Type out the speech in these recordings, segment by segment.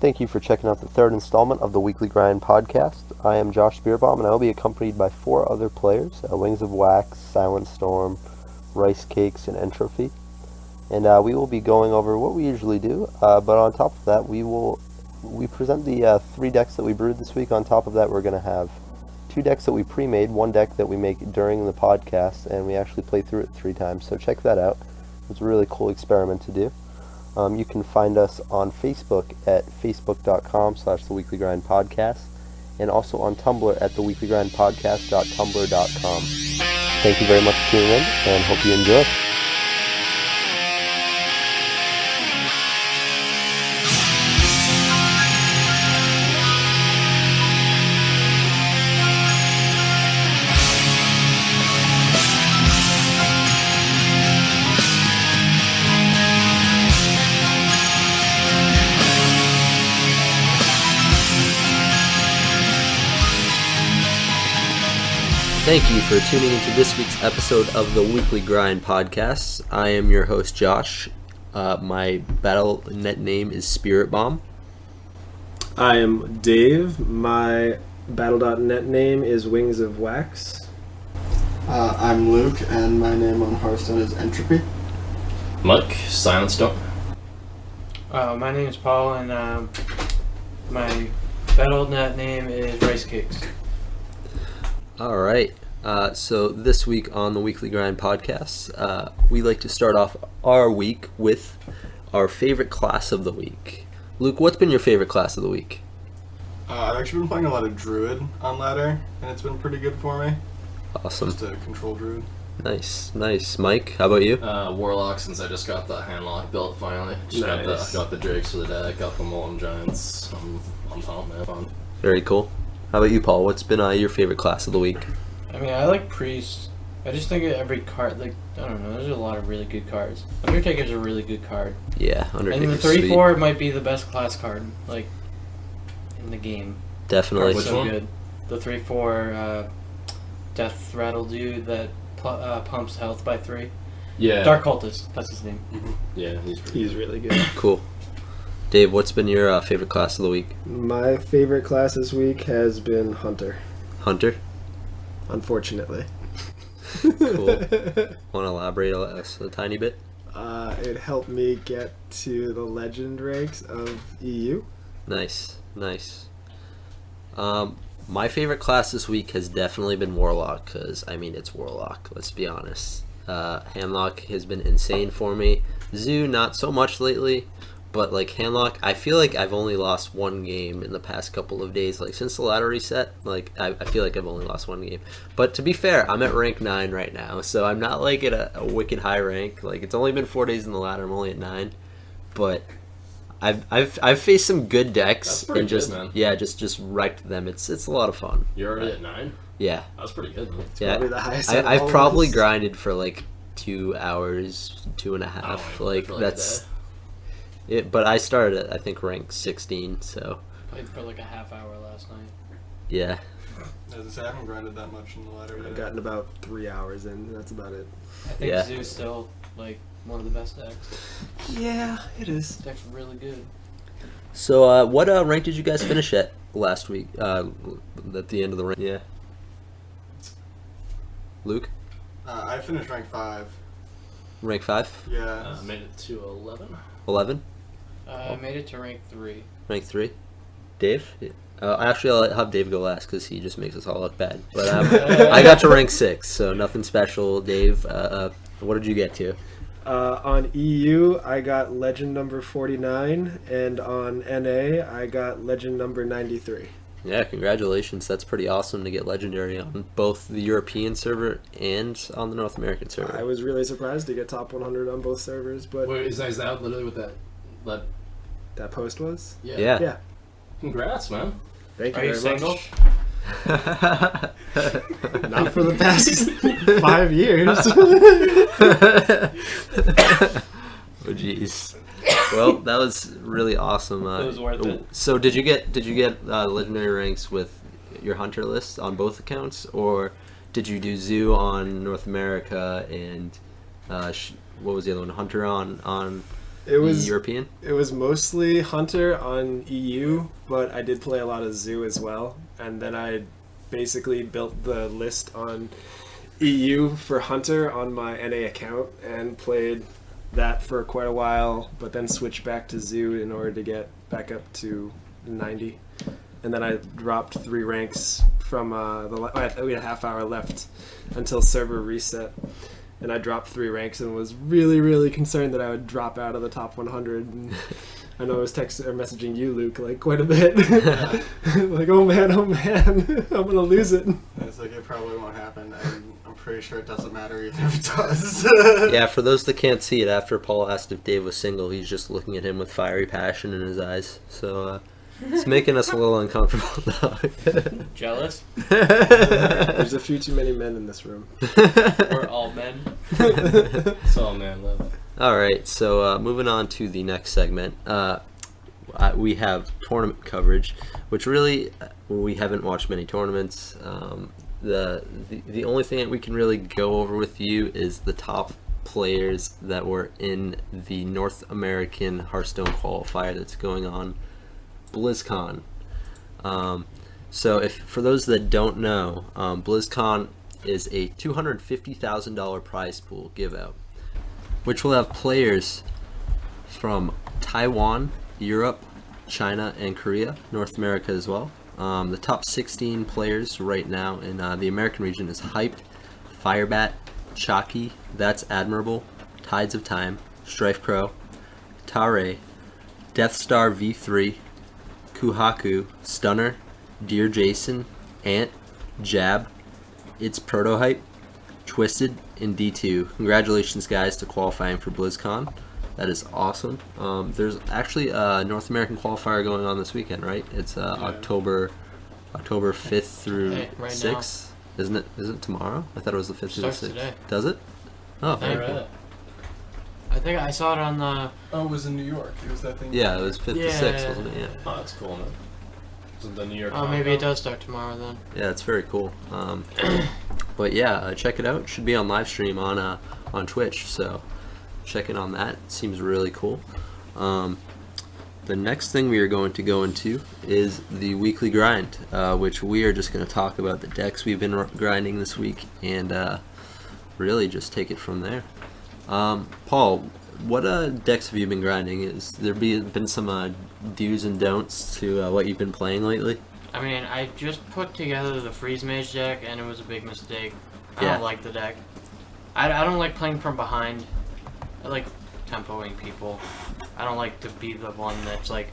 Thank you for checking out the third installment of the Weekly Grind podcast. I am Josh SpiritBomb, and I will be accompanied by 4 other players, WingsofWax, SilentStorm, Ricecakes, and Entropy. And we will be going over what we usually do, but on top of that, we present the 3 decks that we brewed this week. On top of that, we're going to have 2 decks that we pre-made, 1 deck that we make during the podcast, and we actually play through it 3 times, so check that out. It's a really cool experiment to do. You can find us on Facebook at facebook.com/theweeklygrind podcast, and also on Tumblr at theweeklygrindpodcast.tumblr.com. Thank you very much for tuning in, and hope you enjoy. Thank you for tuning into this week's episode of the Weekly Grind podcast. I am your host, Josh. My Battle.net name is SpiritBomb. I am Dave. My Battle.net name is WingsofWax. I'm Luke, and my name on Hearthstone is Entropy. Mike, SilentStorm. My name is Paul, and my Battle.net name is Ricecakes. Alright, so this week on the Weekly Grind podcast, we like to start off our week with our favorite class of the week. Luke, what's been your favorite class of the week? I've actually been playing a lot of Druid on ladder, and it's been pretty good for me. Awesome. Just a control Druid. Nice. Mike, how about you? Warlock, since I just got the handlock built finally. Just Nice. got the Drakes for the deck, got the Molten Giants. I'm pumped, man. Fun. Very cool. How about you, Paul? What's been your favorite class of the week? I mean, I like Priest. I just think every card, I don't know, there's a lot of really good cards. Undertaker's a really good card. Yeah, Undertaker's And the 3/4 might be the best class card, in the game. Definitely. Card's Which so one? good. The 3/4 Death Rattle dude that pumps health by 3. Yeah. Dark Cultist, that's his name. Yeah, He's really good. Cool. Dave, what's been your favorite class of the week? My favorite class this week has been Hunter, Hunter? unfortunately. Cool. Want to elaborate a tiny bit? It helped me get to the legend ranks of EU. Nice. My favorite class this week has definitely been Warlock, because, it's Warlock, let's be honest. Handlock has been insane for me. Zoo, not so much lately, but, Handlock, I feel like I've only lost 1 game in the past couple of days. Since the ladder reset, I feel like I've only lost 1 game. But to be fair, I'm at rank 9 right now, so I'm not, at a wicked high rank. It's only been 4 days in the ladder, I'm only at 9. But I've faced some good decks. That's pretty and just, good, man. Yeah, just wrecked them. It's a lot of fun. You're already at 9? Yeah. That's pretty good, man. Yeah. Probably the highest I've I've probably always- grinded for 2 hours, 2.5. For That's it. But I started at, I think, rank 16. So Played for a half hour last night. yeah. As I say, I haven't grinded that much in the ladder yet. I've gotten about 3 hours in. That's about it. I think Yeah. Zoo's still, one of the best decks. Yeah, it is. This deck's really good. So what rank did you guys finish at last week? At the end of the rank. Yeah. Luke, I finished rank 5. rank 5, Yeah. Made it to 11. 11, I made it to rank 3. rank 3. Dave. Actually, I'll have Dave go last because he just makes us all look bad. But I got to rank 6, so nothing special. Dave, what did you get to? On EU, I got legend number 49, and on NA, I got legend number 93. Yeah, congratulations. That's pretty awesome to get legendary on both the European server and on the North American server. I was really surprised to get top 100 on both servers, but Wait, is that literally what that that post was. Yeah. Yeah. Congrats, man. Thank you Are you very single? much. Not for the past 5 years. Oh jeez. Well, that was really awesome. It was worth it. So did you get legendary ranks with your hunter list on both accounts, or did you do Zoo on North America and what was the other one? Hunter on It was European? It was mostly Hunter on EU, but I did play a lot of Zoo as well. And then I basically built the list on EU for Hunter on my NA account and played that for quite a while, but then switched back to Zoo in order to get back up to 90. And then I dropped 3 ranks from we had a half hour left until server reset. And I dropped 3 ranks and was really, really concerned that I would drop out of the top 100. And I know I was messaging you, Luke, like quite a bit. Yeah. Like, oh man, I'm gonna lose it. And it's like, it probably won't happen, and I'm pretty sure it doesn't matter even if it does. Yeah, for those that can't see it, after Paul asked if Dave was single, he's just looking at him with fiery passion in his eyes. So it's making us a little uncomfortable now. Jealous? There's a few too many men in this room. We're all men. That's all man love. All right, so moving on to the next segment, we have tournament coverage, which really we haven't watched many tournaments. The only thing that we can really go over with you is the top players that were in the North American Hearthstone qualifier that's going on BlizzCon. So if for those that don't know, BlizzCon is a $250,000 prize pool give out, which will have players from Taiwan, Europe, China, and Korea, North America as well. The top 16 players right now in the American region is Hyped, Firebat, Chalky, That's Admirable, Tides of Time, Strife Crow, Tare, Deathstar V3, Kuhaku, Stunner, Dear Jason, Ant, Jab, It's Protohype, Twisted, and D2. Congratulations, guys, to qualifying for BlizzCon. That is awesome. There's actually a North American qualifier going on this weekend, right? It's October 5th through right 6th. Isn't it? Is it tomorrow? I thought it was the 5th through the Starts 6th. today. Does it? Oh, Thank very you. cool. I think I saw it on the... Oh, it was in New York. It was that thing. Yeah, it was 5th to 6th, wasn't it? Yeah. Oh, that's cool, man. Is it the New York? Oh, maybe it does start tomorrow then. Yeah, it's very cool. But yeah, check it out. It should be on live stream on Twitch. So check in on that. It seems really cool. The next thing we are going to go into is the weekly grind, which we are just going to talk about the decks we've been grinding this week and really just take it from there. Paul, what decks have you been grinding? Is there been some do's and don'ts to what you've been playing lately? I mean, I just put together the Freeze Mage deck, and it was a big mistake. I Yeah. don't like the deck. I don't like playing from behind. I like tempoing people. I don't like to be the one that's like,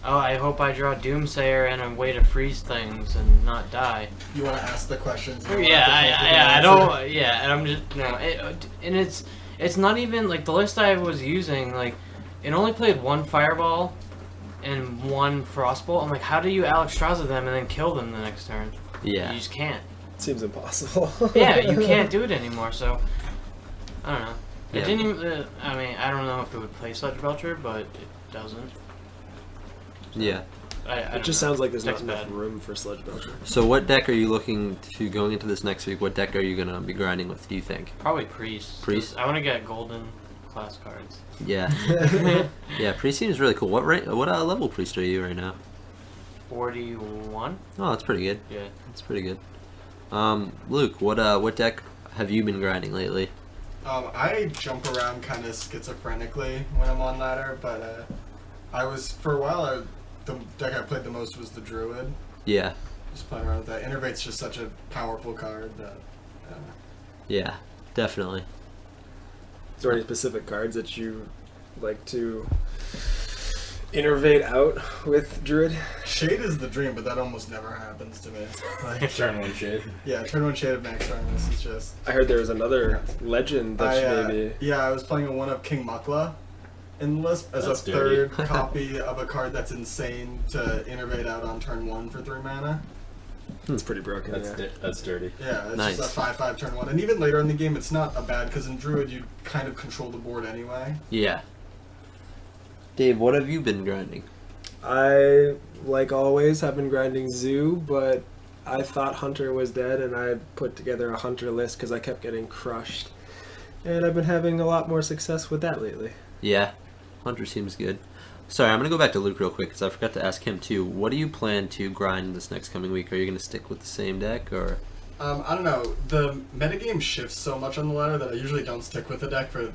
oh, I hope I draw Doomsayer and a way to freeze things and not die. You want to ask the questions? I don't. Yeah, and I'm just no. And it's not even like the list I was using. Like, it only played 1 Fireball and 1 Frostbolt. I'm like, how do you Alexstrasza them and then kill them the next turn? Yeah. You just can't. Seems impossible. Yeah, you can't do it anymore. So I don't know. It Yeah. didn't even. I mean, I don't know if it would play Sludge Belcher, but it doesn't. Yeah. I It don't just know. sounds like there's not Deck's enough bad. room for Sludge Belcher. So what deck are you looking to going into this next week? What deck are you going to be grinding with, do you think? Probably Priest. Priest? I want to get golden class cards. Yeah. Yeah, Priest seems really cool. What level Priest are you right now? 41. Oh, that's pretty good. Yeah. That's pretty good. Luke, what deck have you been grinding lately? I jump around kind of schizophrenically when I'm on ladder, but I was for a while. The deck I played the most was the Druid. Yeah. Just playing around with that. Innervate's just such a powerful card that. Yeah, definitely. Is there any specific cards that you like to innervate out with Druid? Shade is the dream, but that almost never happens to me. Like, Turn 1 shade. yeah, turn 1 Shade of Max Artemis is just. I heard there was another legend that maybe. Yeah, I was playing a 1 of King Mukla in the list as That's a dirty. third copy of a card that's insane to innervate out on turn 1 for 3 mana. It's pretty broken. That's dirty. Yeah, it's Nice. just a 5/5 turn 1. And even later in the game, it's not a bad, because in Druid, you kind of control the board anyway. Yeah. Dave, what have you been grinding? I, like always, have been grinding Zoo, but I thought Hunter was dead, and I put together a Hunter list because I kept getting crushed. And I've been having a lot more success with that lately. Yeah. Hunter seems good. Sorry, I'm going to go back to Luke real quick because I forgot to ask him too. What do you plan to grind this next coming week? Are you going to stick with the same deck or? I don't know. The metagame shifts so much on the ladder that I usually don't stick with the deck for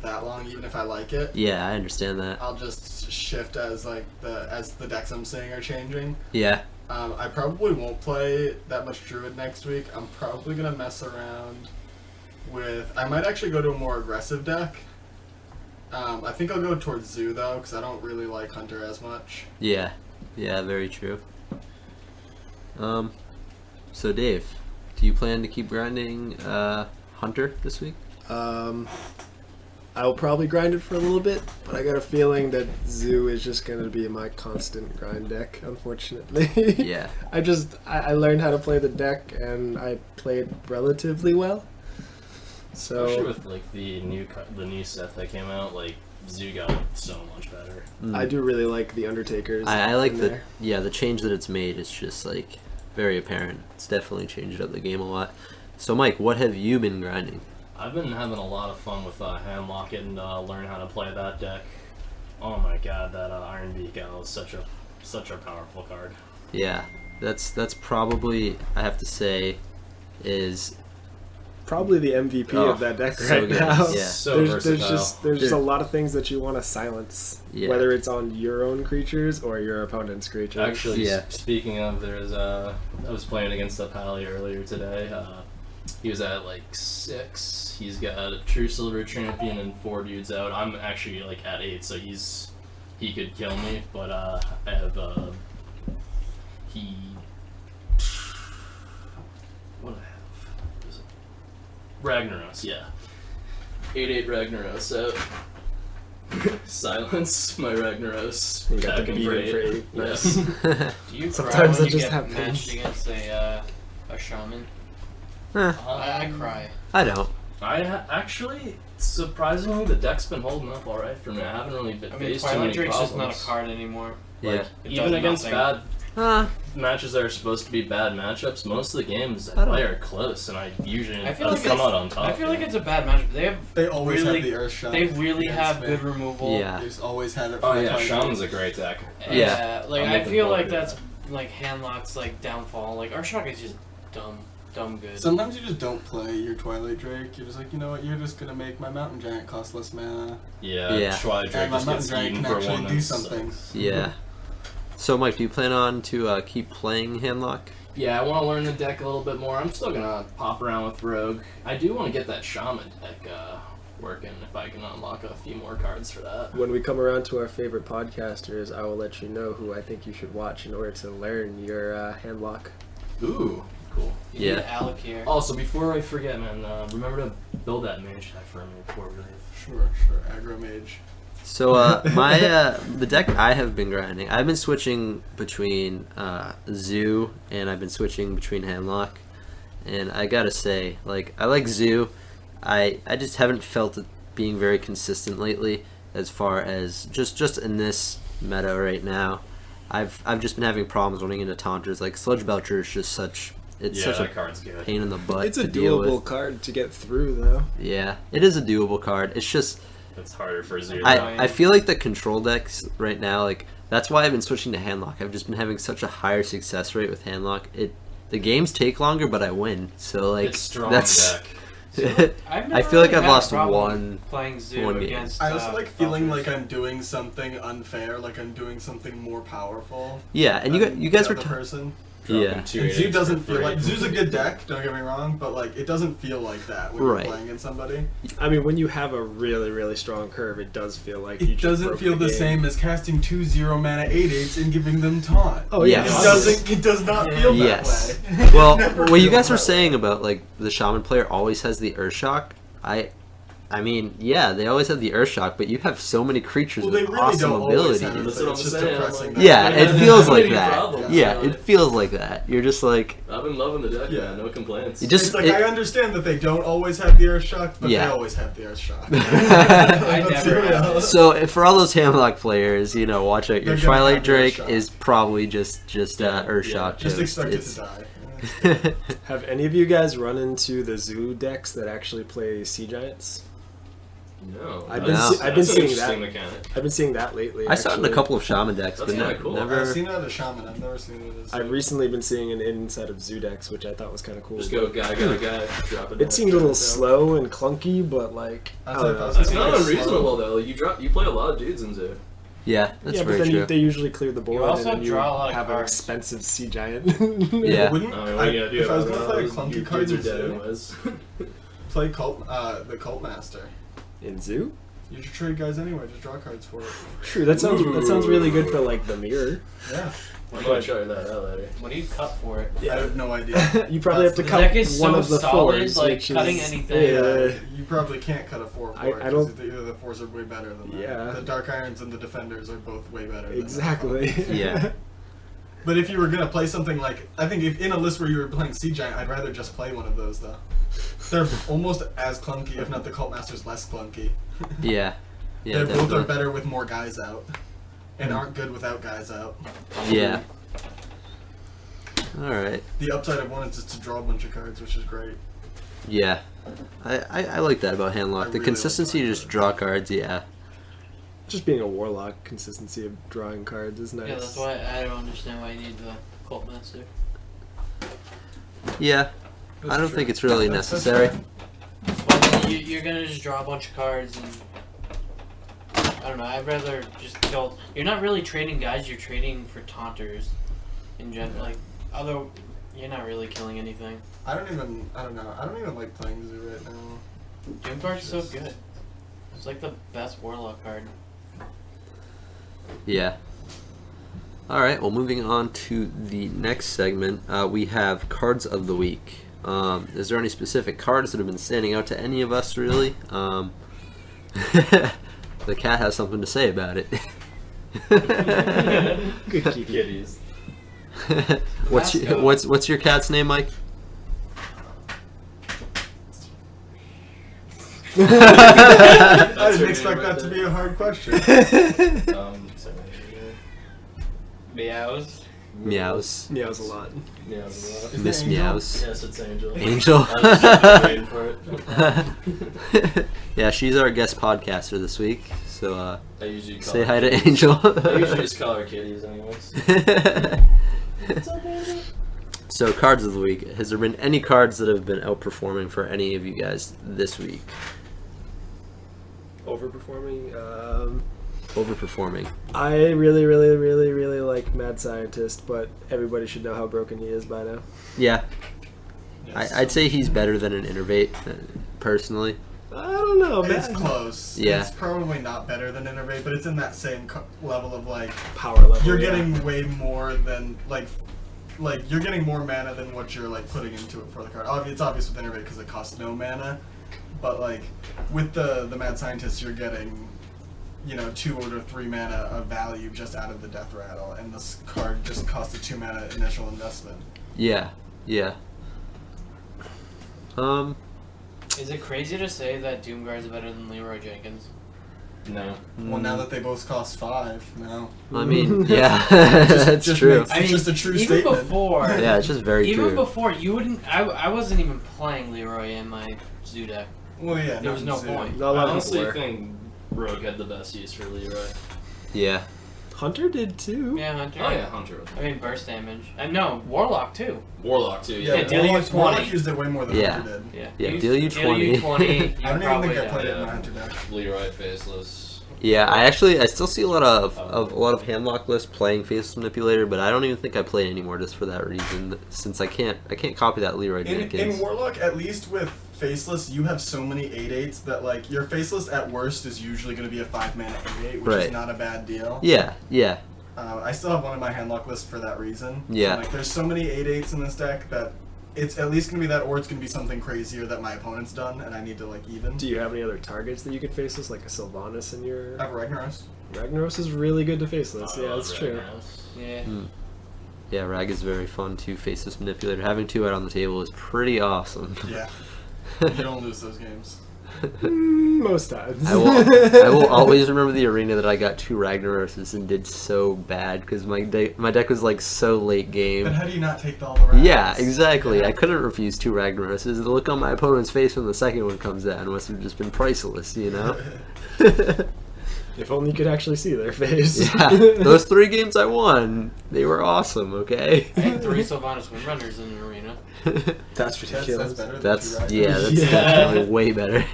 that long, even if I like it. Yeah, I understand that. I'll just shift as the decks I'm seeing are changing. Yeah. I probably won't play that much Druid next week. I'm probably gonna mess around with. I might actually go to a more aggressive deck. I think I'll go towards Zoo though, because I don't really like Hunter as much. Yeah. Yeah, very true. So Dave, do you plan to keep grinding Hunter this week? I will probably grind it for a little bit, but I got a feeling that Zoo is just going to be my constant grind deck, unfortunately. Yeah. I learned how to play the deck, and I played relatively well. Especially So with like the new set that came out, like Zoo got so much better. I do really like the Undertakers. I like in the there. the change that it's made is just like very apparent. It's definitely changed up the game a lot. So Mike, what have you been grinding? I've been having a lot of fun with Handlock and learn how to play that deck. Oh my god, that Iron Beak Owl is such a powerful card. Yeah, that's probably, I have to say, is Probably the MVP of that deck so right good. now. Yeah. So versatile. There's just a lot of things that you want to silence, Yeah. whether it's on your own creatures or your opponent's creatures. Actually, Yeah. speaking of, I was playing against a Pally earlier today. He was at like 6. He's got a True Silver Champion and 4 dudes out. I'm actually like at 8, so he could kill me. But I have what do I have? What is it? Ragnaros, yeah. 8/8 Ragnaros out. Silence my Ragnaros. You got the Attacking beat for in 8. for 8. Yes. Nice. Do you Sometimes cry that when you just get happens. matched against a shaman? Huh, I cry. I don't. Actually, surprisingly, the deck's been holding up all right for me. I haven't really been I mean, faced too Twilight many Drake's problems. just not a card anymore. Yeah. Like, It even does against nothing. bad matches that are supposed to be bad matchups, most of the games I I don't- play are close, and I usually I feel like come it's- out on top. I feel like it's a bad matchup. They always Really- have the Earth Shot. They really against have me. good removal. Yeah. They've always had it. For Oh the yeah, Twilight Shaman's Drake. a great deck. Yeah. Like I'm I looking feel forward like to that's that. like Handlock's like downfall. Like Urshock is just dumb good. Sometimes you just don't play your Twilight Drake. You're just like, you know what? You're just gonna make my Mountain Giant cost less mana, Yeah, Twilight Drake and my just Mountain gets Giant eaten can for actually one. do that something. sucks. Yeah. So Mike, do you plan on to keep playing Handlock? Yeah, I want to learn the deck a little bit more. I'm still gonna pop around with Rogue. I do want to get that Shaman deck working if I can unlock a few more cards for that. When we come around to our favorite podcasters, I will let you know who I think you should watch in order to learn your Handlock. Ooh, cool. You Yeah. need Alec here. Also, before I forget, man, remember to build that mage deck for me before we leave. Sure. Aggro Mage. So my the deck I have been grinding, I've been switching between Zoo and I've been switching between Handlock, and I gotta say, like, I like Zoo. I just haven't felt it being very consistent lately as far as just in this meta right now. I've just been having problems running into taunters. Like Sludge Belcher is just such such a that card's good. pain in the butt It's a to deal doable with. card to get through, though. Yeah, it is a doable card. It's just It's harder for Zero. I feel like the control decks right now, like, that's why I've been switching to Handlock. I've just been having such a higher success rate with Handlock. The games take longer, but I win. So like it's strong that's deck. I feel like I've lost one playing Zoo game. against. I also like feeling Valkyries. like I'm doing something unfair, like I'm doing something more powerful. Yeah, and than you guys the were other person. yeah. And Zoo doesn't feel like Zoo's a good deck. Don't get me wrong, but like it doesn't feel like that when Right. you're playing in somebody. I mean, when you have a really, really strong curve, it does feel like you It just doesn't broke feel the game. same as casting 2/0 mana 8/8s and giving them taunt. Oh, yeah. It doesn't. It does not feel that Yes. way. Well, Never what you feels guys were that saying about like the Shaman player always has the Earthshock, I mean, yeah, they always have the Earthshock, but you have so many creatures Well, they with really awesome don't always abilities. have it. That's what It's I'm just saying. depressing. Like, Yeah, it feels like Any that. problems, Yeah, you know? it feels like that. You're just like I've been loving the deck, Yeah. man. No complaints. you just It's like it- I understand that they don't always have the Earthshock, but Yeah. they always have the Earthshock. I Let's never be have real. it. So for all those Hamlock players, you know, watch out. Your They're gonna Twilight have the Drake Earthshock. is probably just Earthshock. Just toast. expect it It's- to die. Have any of you guys run into the Zoo decks that actually play Sea Giants? No. I've That's- been that's an seeing interesting that. mechanic. I've been seeing that lately. I saw it in a actually. couple of shaman decks, That's but kinda cool. never. I've seen it as a shaman. I've never seen it as. I've recently been seeing it inside of Zoo decks, which I thought was kind of cool. Just go guy, drop it. It seemed a little slow and clunky, but like I I'd say don't if I know. was That's It's not like unreasonable slow. though. You play a lot of dudes in Zoo. Yeah, that's yeah, but very then true. they usually clear the board also and then you draw a lot of have an cards. expensive sea giant. Yeah. Wouldn't, I mean, what are you gonna do if I was about gonna play those? clunky Your cards dudes in are dead Zoo, anyways. play the Cult Master. In Zoo? You should trade guys anyway. Just draw cards for it. True, that sounds really good for like the mirror. Yeah. I'm gonna try that out later. What do you cut for it? I have no idea. You probably have to That's cut the deck is one so of the solid, fours, like, which cutting is, anything. Yeah. You probably can't cut a 4 for I it. don't- Because either the 4s are way better than that. Yeah. The Dark Irons and the Defenders are both way better than Exactly. Yeah. But if you were gonna play something like, I think if in a list where you were playing Sea Giant, I'd rather just play one of those though. They're almost as clunky, if not the Cult Master's less clunky. Yeah. Yeah, They both are definitely. better with more guys out, and aren't good without guys out. Yeah. All right. The upside of one is just to draw a bunch of cards, which is great. Yeah. I like that about Handlock. I The really like consistency to that. just draw cards, yeah. Just being a warlock, consistency of drawing cards is nice. Yeah, that's why I don't understand why you need the Cult Master. Yeah. I don't true. think it's really That's necessary. fine. Well, you're gonna just draw a bunch of cards and I don't know. I'd rather just kill. You're not really trading guys. You're trading for taunters. In general, like other, you're not really killing anything. I don't know. I don't even like playing Zoo right now. Doomguard's so good. It's like the best warlock card. Yeah. All right. Well, moving on to the next segment, we have cards of the week. Is there any specific cards that have been standing out to any of us, really? The cat has something to say about it. Good kitty. Kitties. What's your cat's name, Mike? I didn't expect that to be a hard question. Sorry. Meows. Meows. Meows a lot. Meows. Is Miss it Angel? Meows. Yes, it's Angel. Angel. I was just waiting for it. Yeah, she's our guest podcaster this week. So I usually call say her hi to kitties. Angel. I usually just call her kitties, anyways. What's up, Angel? So cards of the week. Has there been any cards that have been outperforming for any of you guys this week? Overperforming. Overperforming. I really like Mad Scientist, but everybody should know how broken he is by now. Yeah, Yes. I'd say he's better than an Innervate, personally. I don't know, man. It's close. Yeah. It's probably not better than Innervate, but it's in that same level of like Power level. you're yeah. getting way more than like you're getting more mana than what you're like putting into it for the card. It's obvious with Innervate because it costs no mana, but like with the Mad Scientist, you're getting 2 or 3 mana of value just out of the Death Rattle, and this card just costs a 2 mana initial investment. Yeah, yeah. Is it crazy to say that Doomguard's better than Leroy Jenkins? No. Well, now that they both cost 5, no. I mean, yeah, that's just true. makes- It's just a true even statement. before. Yeah, it's just very Even true. before, you wouldn't. I wasn't even playing Leroy in my Zoo deck. Well, yeah, There was no zero. point. A I lot of honestly people were. think Rogue had the best use for Leroy. Yeah, Hunter did too. Yeah, Hunter. Oh yeah, Hunter. I mean, burst damage. No, Warlock too. Warlock too. Yeah, Yeah, deal you Warlock 20. used it way more than Yeah. Hunter did. Yeah, deal you 20. you 20. You I don't even probably think I die. played it in Yeah. my Hunter deck. Leroy Faceless. yeah. I still see a lot of Handlock lists playing Faceless Manipulator, but I don't even think I play it anymore just for that reason. Since I can't copy that Leroy Jenkins. In Warlock, at least with Faceless, you have so many 8/8s that like your Faceless at worst is usually going to be a 5 mana 8/8, which Right. is not a bad deal. Yeah, yeah, I still have one in my Handlock list for that reason. Yeah. So, like there's so many 8/8s in this deck that it's at least going to be that, or it's going to be something crazier that my opponent's done, and I need to like even. Do you have any other targets that you could faceless, like a Sylvanas in your? I have Ragnaros. Ragnaros is really good to faceless. Oh, Yeah, that's true. Yeah. yeah. Rag is very fun too. Faceless Manipulator. Having 2 out on the table is pretty awesome. Yeah. You don't lose those games. Most times. I will always remember the arena that I got 2 Ragnaroses and did so bad because my deck was like so late game. Then how do you not take all the rounds? Yeah, exactly. I couldn't refuse 2 Ragnaroses. The look on my opponent's face when the second one comes out must have just been priceless, you know? If only you could actually see their face. Yeah, those 3 games I won, they were awesome, okay? I had 3 Sylvanas Windrunners in an arena. That's ridiculous. That's better than That's, 2 Ragnarok. yeah, that's Yeah. definitely way better.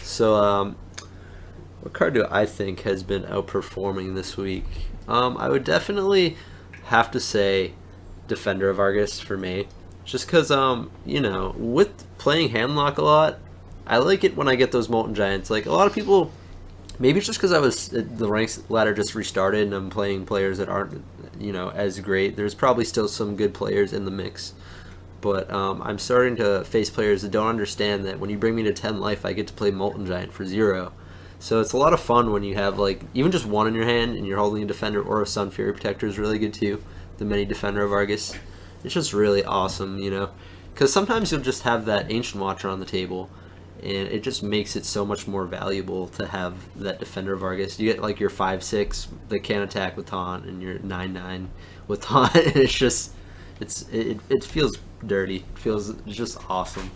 So, what card do I think has been outperforming this week? I would definitely have to say Defender of Argus for me. Just because, you know, with playing Handlock a lot, I like it when I get those Molten Giants. Like, a lot of people, maybe it's just because the ranks ladder just restarted and I'm playing players that aren't, you know, as great. There's probably still some good players in the mix. But I'm starting to face players that don't understand that when you bring me to 10 life, I get to play Molten Giant for 0. So it's a lot of fun when you have, like, even just 1 in your hand and you're holding a Defender or a Sun Fury Protector is really good too. The mini Defender of Argus. It's just really awesome, you know. Because sometimes you'll just have that Ancient Watcher on the table, and it just makes it so much more valuable to have that Defender of Argus. You get, like, your 5/6 that can attack with Taunt and your 9/9 with Taunt, and it's just... It feels dirty. It feels just awesome.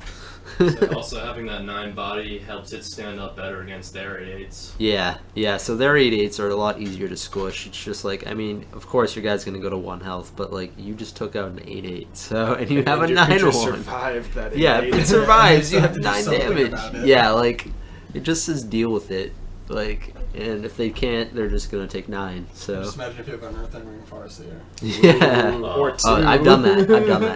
So also having that 9 body helps it stand up better against their 8/8s. Yeah. So their 8/8s are a lot easier to squish. It's just like, I mean, of course your guy's gonna go to 1 health, but like you just took out an 8/8, so and you have a 9/1. Survived that. Yeah, if it survives, you have 9 damage. About it. Yeah, like it just says deal with it. Like, and if they can't, they're just gonna take 9. So Just imagine if you have an Earth and Ring Farseer. yeah. Or 2. I've done that.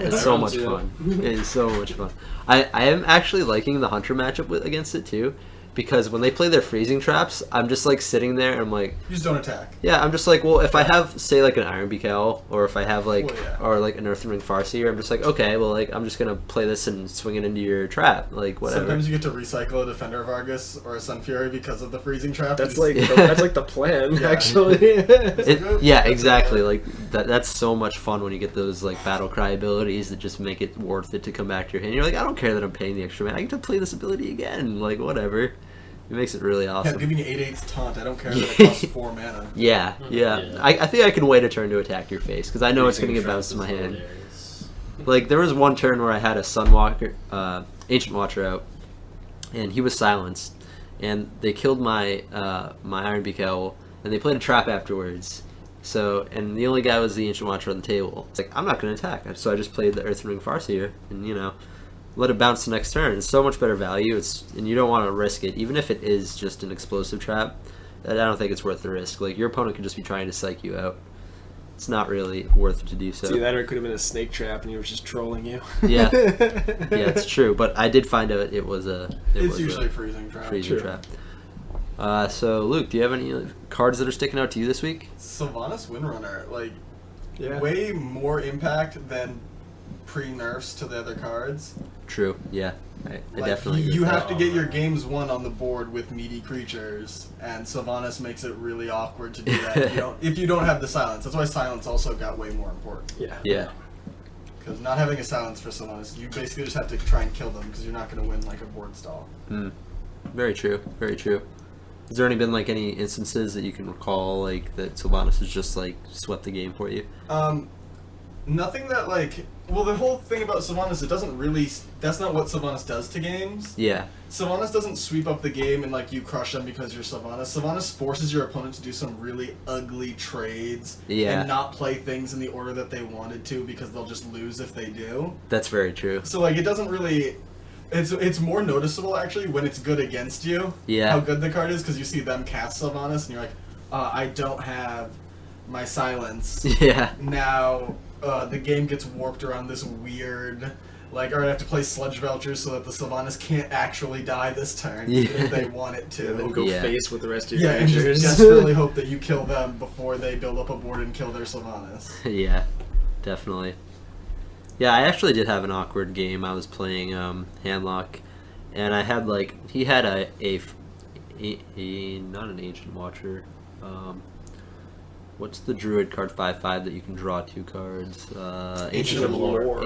It's I so run much 2. fun. It is so much fun. I am actually liking the Hunter matchup against it too, because when they play their freezing traps, I'm just like sitting there and I'm like, You just don't attack. yeah, I'm just like, well, if I have, say, like an Iron Beak Owl, or if I have like, Well, yeah. or like an Earthen Ring Farseer, I'm just like, okay, well, like I'm just gonna play this and swing it into your trap, like whatever. Sometimes you get to recycle a Defender of Argus or a Sun Fury because of the freezing trap. That's You just- like the plan, Yeah. actually. Yeah, exactly. Like that's so much fun when you get those like battle cry abilities that just make it worth it to come back to your hand. You're like, I don't care that I'm paying the extra mana. I get to play this ability again. Like whatever. It makes it really Yeah, awesome. give me 8/8 taunt. I don't care that it costs 4 mana. Yeah. Yeah. I think I can wait a turn to attack your face because I know it's going to get bounced to my hand. Like there was one turn where I had a Sunwalker, Ancient Watcher out, and he was silenced, and they killed my my Iron Beak Owl, and they played a trap afterwards. So, and the only guy was the Ancient Watcher on the table. It's like, I'm not going to attack, so I just played the Earthen Ring Farseer, and you know, let it bounce the next turn. It's so much better value. And you don't want to risk it, even if it is just an explosive trap. I don't think it's worth the risk. Like your opponent could just be trying to psych you out. It's not really worth it to do so. See, that or it could have been a snake trap and he was just trolling you. Yeah, it's true. But I did find out it was a. It's usually a freezing trap. freezing True. trap. So Luke, do you have any cards that are sticking out to you this week? Sylvanas Windrunner, like, Yeah. way more impact than pre-nerfs to the other cards. True. Yeah, I Like, definitely. agree you with have that. to get your games won on the board with meaty creatures, and Sylvanas makes it really awkward to do that if you don't have the silence. That's why silence also got way more important. Yeah. Yeah. Because not having a silence for Sylvanas, you basically just have to try and kill them because you're not going to win like a board stall. Very true. Very true. Has there only been like any instances that you can recall like that Sylvanas has just like swept the game for you? Nothing that like. Well, the whole thing about Sylvanas, it doesn't really. That's not what Sylvanas does to games. Yeah. Sylvanas doesn't sweep up the game and like you crush them because you're Sylvanas. Sylvanas forces your opponent to do some really ugly trades Yeah. and not play things in the order that they wanted to because they'll just lose if they do. That's very true. So like it doesn't really. It's more noticeable actually when it's good against you. Yeah. How good the card is because you see them cast Sylvanas and you're like, I don't have my silence. Yeah. Now the game gets warped around this weird, like, alright, I have to play Sludge Belchers so that the Sylvanas can't actually die this turn, even if they want it to. And then go Yeah. face with the rest of your Yeah, and creatures. just desperately hope that you kill them before they build up a board and kill their Sylvanas. Yeah, definitely. Yeah, I actually did have an awkward game. I was playing Handlock, and I had like he had a not an Ancient Watcher. What's the Druid card 5/5 that you can draw 2 cards? Ancient of Lore.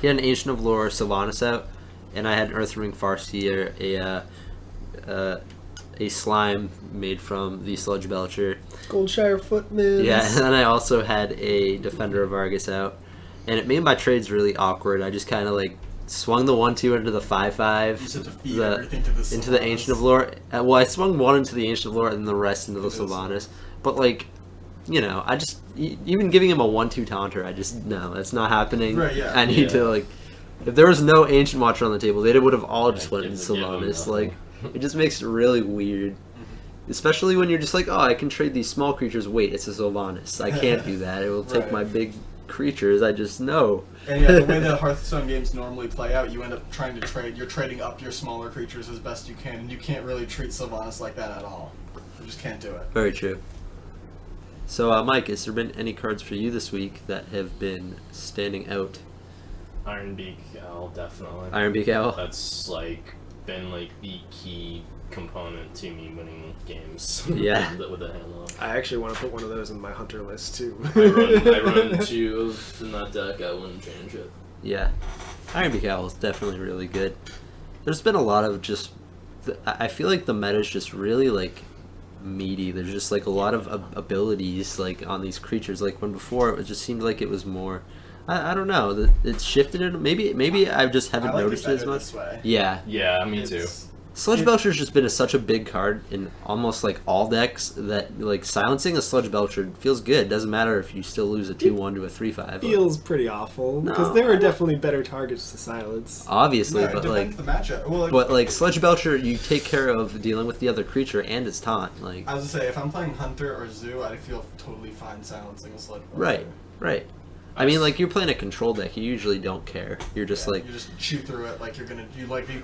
He had an Ancient of Lore Sylvanas out, and I had an Earthring Farseer, a slime made from the Sludge Belcher. Goldshire Footman. Yeah, and then I also had a Defender of Argus out, and it made my trades really awkward. I just kind of like swung the 1/2 into the 5/5. You said to feed everything to the into the Sylvanas. Ancient of Lore. Well, I swung 1 into the Ancient of Lore and the rest into the Sylvanas. But like, I just even giving him a 1/2 taunter, no, that's not happening. Right, yeah. I need to like, if there was no Ancient Watcher on the table, they would have all just went into give him Sylvanas. nothing. Like, it just makes it really weird. Especially when you're just like, oh, I can trade these small creatures. Wait, it's a Sylvanas. I can't do that. It will take Right. my big creatures. I just know. And yeah, the way the Hearthstone games normally play out, you end up trying to trade. You're trading up your smaller creatures as best you can, and you can't really treat Sylvanas like that at all. You just can't do it. Very true. So, Mike, has there been any cards for you this week that have been standing out? Ironbeak Owl, definitely. Ironbeak Owl? That's like been like the key component to me winning games. Yeah. with the handle. I actually want to put one of those in my hunter list too. I run 2 in that deck. I wouldn't change it. Yeah. Ironbeak Owl is definitely really good. There's been a lot of just... I feel like the meta is just really, like, meaty. There's just, like, a lot of abilities, like, on these creatures. Like, when before, it just seemed like it was more... I don't know. It's shifted in... Maybe I just haven't I like noticed it as much. this way. Yeah. Yeah, me too. Sludge Belcher's just been such a big card in almost like all decks that like silencing a Sludge Belcher feels good. Doesn't matter if you still lose a 2/1 to a 3/5. Feels pretty awful because No, there I were don't- definitely better targets to silence. Obviously, Yeah, it but depends like, the matchup. Well, but like Sludge Belcher, you take care of dealing with the other creature and its taunt. Like, I was gonna say, if I'm playing Hunter or Zoo, I feel totally fine silencing a Sludge Belcher. right, right. I mean, like you're playing a control deck, you usually don't care. You're just Yeah, like, you just chew through it like you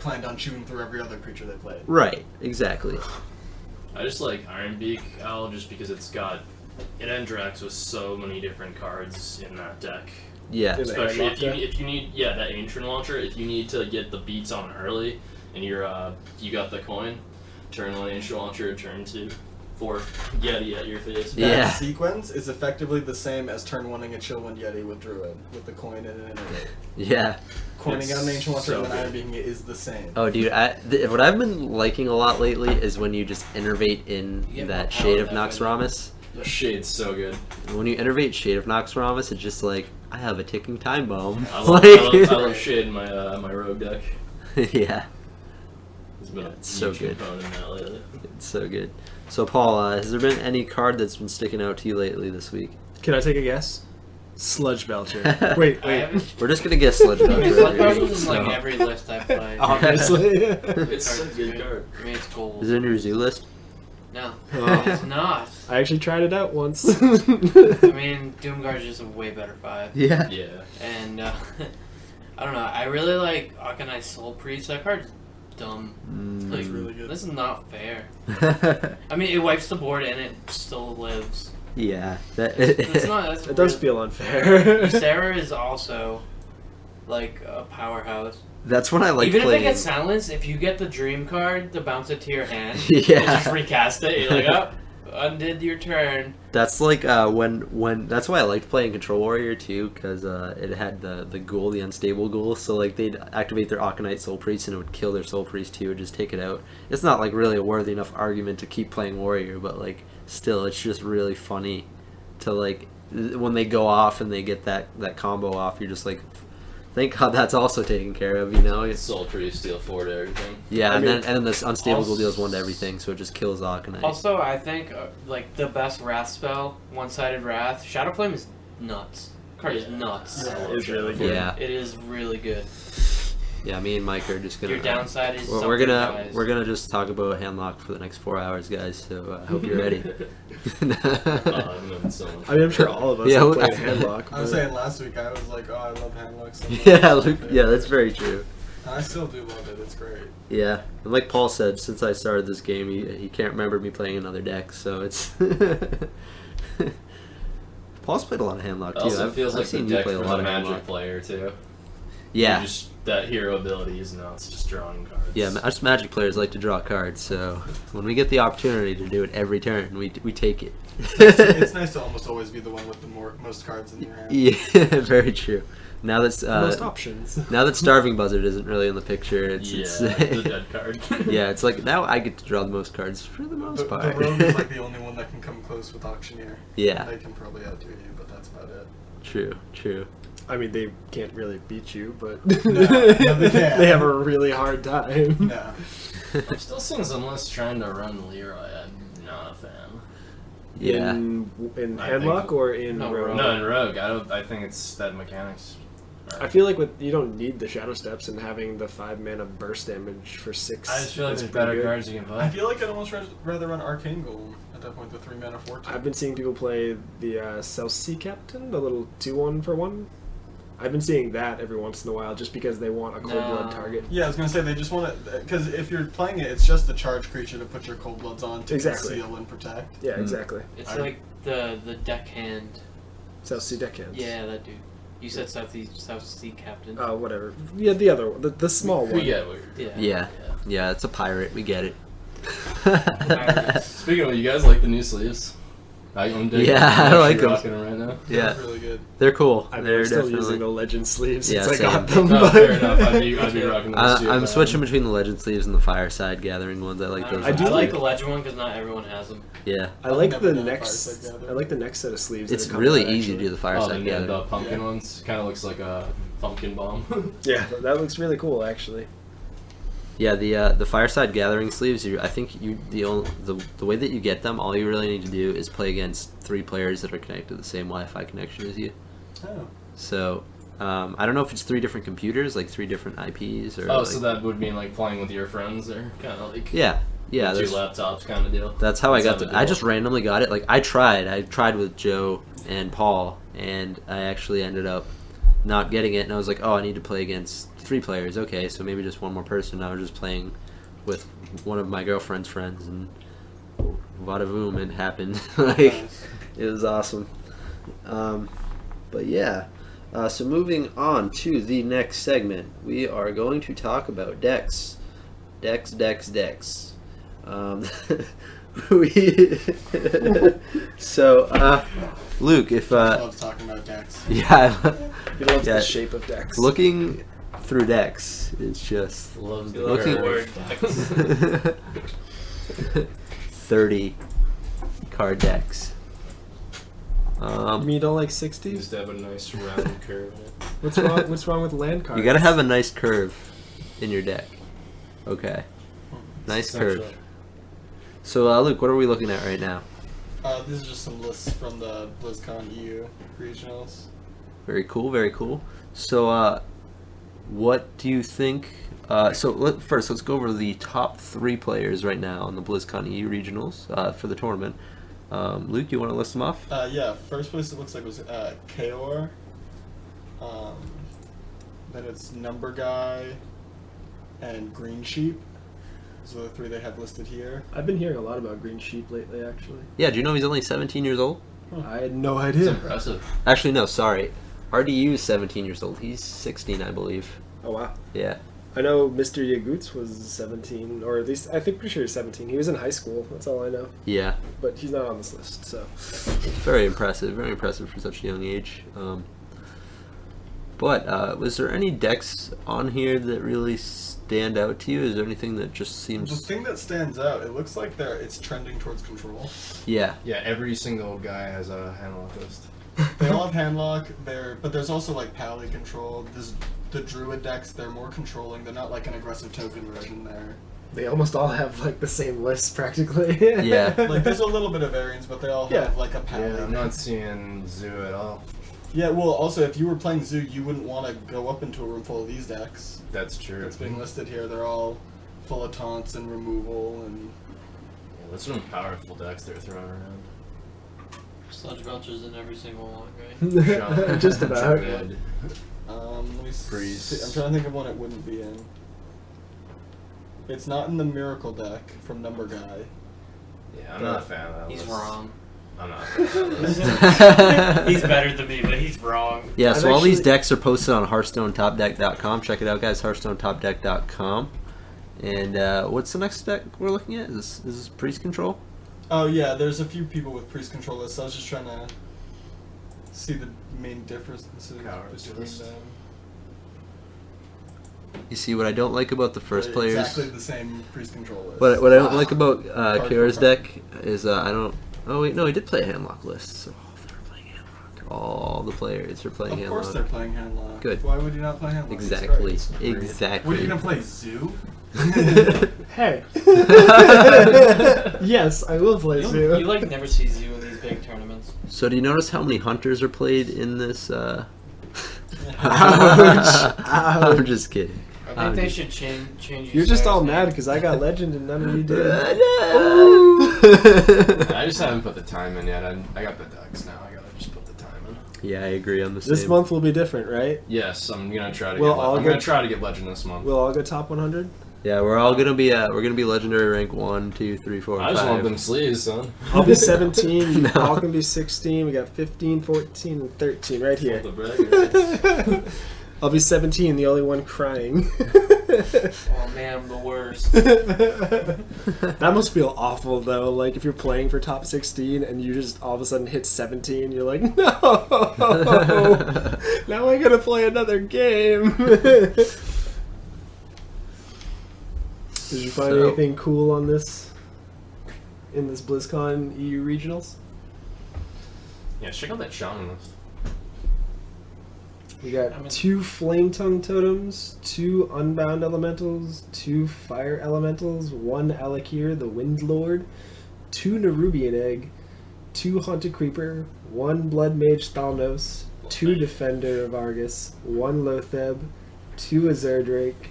planned on chewing through every other creature they played. right, exactly. I just like Ironbeak Owl just because it interacts with so many different cards in that deck. Yeah, Yeah. Especially Airlock if you need that ancient launcher, if you need to get the beats on early and you got the coin, turn 1 ancient launcher, turn 2, 4 Yeti at your face. That Yeah. sequence is effectively the same as turn 1ing a Chillwind Yeti with Druid, with the coin and an innervate. yeah. Coining out an ancient launcher so and then good. Ironbeaking it is the same. Oh, dude, what I've been liking a lot lately is when you just innervate in You get more that power Shade of that way. Noxramas. The Shade's so good. When you innervate Shade of Noxramas, it's just like, I have a ticking time bomb. I love Shade in my my rogue deck. Yeah, It's been a It's so huge good. component in that lately. it's so good. So, Paul, has there been any card that's been sticking out to you lately this week? Can I take a guess? Sludge Belcher. Wait. I haven't. We're just gonna guess Sludge I mean, Belcher. Sludge right? Belcher's in like So- every list I play. Obviously. It's such a good card. I mean, it's gold. Is it in your zoo list? No, Oh. it's not. I actually tried it out once. I mean, Doomguard's just a way better 5. Yeah. Yeah. And, I don't know, I really like Arcanine Soul Priest. That card's dumb. Like, It's really good. this is not fair. I mean, it wipes the board and it still lives. Yeah. That, It's not, that's It does really- feel unfair. Sarah is also, like, a powerhouse. that's when I like Even playing. if it gets silenced, if you get the dream card to bounce it to your hand, Yeah. and just recast it, you're like, oh, undid your turn. That's like when that's why I liked playing Control Warrior too, because it had the ghoul, the unstable ghoul. So like they'd activate their Aconite Soul Priest and it would kill their Soul Priest too, and just take it out. It's not like really a worthy enough argument to keep playing Warrior, but like still, it's just really funny to like when they go off and they get that combo off. You're just like, thank God that's also taken care of, you know. It's, Soul Priest, steal 4 to everything. yeah, I and mean, then this unstable ghoul also- deals 1 to everything, so it just kills Aconite. Also, I think, like, the best Wrath spell, one-sided Wrath, Shadow Flame is nuts. Card is nuts. Yeah, it's really good. Yeah, It is really good. yeah. Me and Mike are just gonna. Your downside is We're something, gonna guys. we're gonna just talk about handlock for the next 4 hours, guys. So I hope you're ready. I've known so much. I mean, I'm sure all of us Yeah, have well, played Handlock. I was but- saying last week I was like, oh, I love Handlock so much. yeah, Luke, yeah, that's very true. And I still do love it. It's great. Yeah, and like Paul said, since I started this game, he can't remember me playing another deck, so it's. Paul's played a lot of handlock It too. also I've, feels I've like the seen you deck play a for lot the of Magic handlock. player too. Yeah, Just that hero ability is nuts. Just drawing cards. yeah. Us Magic players like to draw cards, so when we get the opportunity to do it every turn, we take it. It's nice to almost always be the one with the most cards in your hand. Yeah, very true. Now that's Most options. now that Starving Buzzard isn't really in the picture, it's the dead card. yeah, it's like now I get to draw the most cards for the most The part. rogue is like the only one that can come close with Auctioneer. Yeah. They can probably outdo you, but that's about it. True. I mean, they can't really beat you, but No, they can't. they have a really hard time. No. I'm still seeing some lists trying to run Leroy. I'm not a fan. Yeah. In I Handlock think- or in No, Rogue? No, in Rogue, I think it's that mechanics. I feel like you don't need the Shadow Steps and having the 5 mana burst damage for 6. I just feel like is there's pretty better good. cards you can play. I feel like I'd almost rather run Arcane Golem at that point, the 3 mana 4/2. I've been seeing people play the South Sea Captain, the little 2/1 for 1. I've been seeing that every once in a while just because they want a cold blood target. Yeah, I was gonna say they just want to, because if you're playing it, it's just a charge creature to put your cold bloods on to Exactly. conceal and protect. Yeah, exactly. It's like the deckhand. South Sea Deckhands. Yeah, that dude. You said South Sea Captain. Oh, whatever. Yeah, the other one, the small one. We get what you're Yeah. Yeah, it's a pirate. We get it. Speaking of, you guys like the new sleeves? I'm digging Yeah, them. I'm I like actually them. rocking them right now. Yeah, That's really good. they're cool. I'm still using the legend sleeves Yeah, since I got same. them. No, but fair enough. I'd be rocking those too. I'm switching between the legend sleeves and the fireside gathering ones. I like those. I do I like like- the legend one because not everyone has them. Yeah, I like never the done a next. Fireside Gathering. I like the next set of sleeves. that it's are coming really out, easy to actually. do the Oh, fireside the gathering. pumpkin Yeah. ones kind of looks like a pumpkin bomb. Yeah, that looks really cool, actually. Yeah, the fireside gathering sleeves. I think the way that you get them, all you really need to do is play against 3 players that are connected to the same Wi-Fi connection as you. Oh. So I don't know if it's 3 different computers, like 3 different IPs, or Oh, like, so that would mean like playing with your friends, or kind of like yeah, 2 that's, laptops kind of deal. that's how I got Let's have it. a I deal. just randomly got it. Like I tried with Joe and Paul, and I actually ended up not getting it. And I was like, oh, I need to play against 3 players. Okay, so maybe just one more person. I was just playing with one of my girlfriend's friends, and vada boom, it happened. Like Nice. it was awesome. But yeah, so moving on to the next segment, we are going to talk about decks. So, Luke, if Loves talking about decks. yeah, He loves Yeah. the shape of decks. looking through decks, it's just Loves the Looking- curve. 30 card decks. You mean you don't like Used 60s? to have a nice round curve in it. What's wrong? What's wrong with land cards? You gotta have a nice curve in your deck. Okay. Nice Essential. curve. So, Luke, what are we looking at right now? These are just some lists from the BlizzCon EU regionals. Very cool, very cool. So, what do you think? First, let's go over the top 3 players right now on the BlizzCon EU regionals for the tournament. Luke, you want to list them off? Yeah, first place it looks like was Kaor. Then it's Number Guy and Green Sheep. Those are the 3 they have listed here. I've been hearing a lot about Green Sheep lately, actually. Yeah, do you know he's only 17 years old? I had no It's idea. impressive. Actually, no, sorry. RDU is 17 years old. He's 16, I believe. Oh wow. Yeah. I know Mr. Yagoots was 17, or at least I think pretty sure he's 17. He was in high school. That's all I know. Yeah. But he's not on this list, so. Very impressive for such a young age. But was there any decks on here that really stand out to you? Is there anything that just The seems... thing that stands out, it looks like it's trending towards control. Yeah. Yeah, every single guy has a handlock list. They all have handlock, but there's also like pally control. The druid decks, they're more controlling. They're not like an aggressive token version there. They almost all have like the same list practically. Yeah. Like there's a little bit of variance, but they all Yeah. have like a pally. Yeah, I'm not seeing Zoo at all. Yeah, well, also if you were playing Zoo, you wouldn't want to go up into a room full of these decks. That's true. That's being listed here. They're all full of taunts and removal and. Yeah, that's some powerful decks they're throwing around. Sludge Belcher's in every single one, right? Shaman, Just about. Druid. Let me Priest. see. I'm trying to think of one it wouldn't be in. It's not in the Miracle deck from Number Guy. Yeah, I'm not a fan of that He's list. wrong. I'm not a fan of that list. He's better than me, but he's wrong. Yeah, I've so all these actually- decks are posted on HearthstoneTopDeck.com. Check it out, guys, HearthstoneTopDeck.com. And what's the next deck we're looking at? Is this Priest Control? Oh yeah, there's a few people with priest control lists. I was just trying to see the main differences Cowards between list. them. You see what I don't like about the first players. Exactly the same priest control list. What I don't like about Card for Kira's card. deck is I don't. Oh wait, no, he did play a handlock list. So they're playing handlock. All the players are playing Of course handlock. they're playing handlock. Good. Why would you not play handlock? It's Exactly. great. Exactly. What are you gonna play, Zoo? Hey. Yes, I will play You Zoo. like never see Zoo in these big tournaments. So do you notice how many hunters are played in this? Ouch. I'm just kidding. I think they should change. You're just all mad because I got Legend and none of you did. I just haven't put the time in yet. I got the decks now. I gotta just put the time in. Yeah, I agree on the same. This month will be different, right? Yes, I'm gonna try to. We'll get all I'm gonna get- try to get Legend this month. We'll all go top 100. Yeah, we're all gonna be legendary rank 1, 2, 3, 4, I 5. just want them sleeves, son. I'll be 17. No. All can be 16. We got 15, 14, and 13 right here. The braggers. I'll be 17, the only one crying. Oh man, I'm the worst. That must feel awful though. Like if you're playing for top 16 and you just all of a sudden hit 17, you're like, no, now I gotta play another game. Did you find So- anything cool on this? In this BlizzCon EU regionals? Yeah, check out that shaman list. We got I mean- 2 Flame Tongue Totems, 2 Unbound Elementals, 2 Fire Elementals, 1 Alakir, the Wind Lord, 2 Nerubian Egg, 2 Haunted Creeper, 1 Blood Mage Thalnos, 2 Defender of Argus, 1 Lotheb, 2 Azure Drake,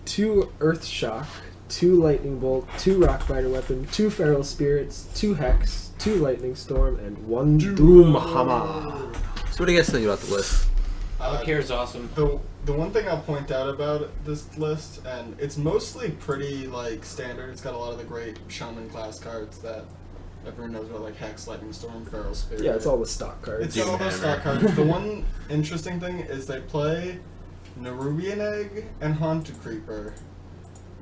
2 Earth Shock, 2 Lightning Bolt, 2 Rockbiter Weapon, 2 Feral Spirits, 2 Hex, 2 Lightning Storm, and 1 Doom Hammer. So what do you guys think about the list? Alakir's awesome. The one thing I'll point out about this list, and it's mostly pretty like standard. It's got a lot of the great shaman class cards that everyone knows about, like Hex, Lightning Storm, Feral Spirit. Yeah, it's all the stock cards. It's got all those stock cards. The one interesting thing is they play Nerubian Egg and Haunted Creeper,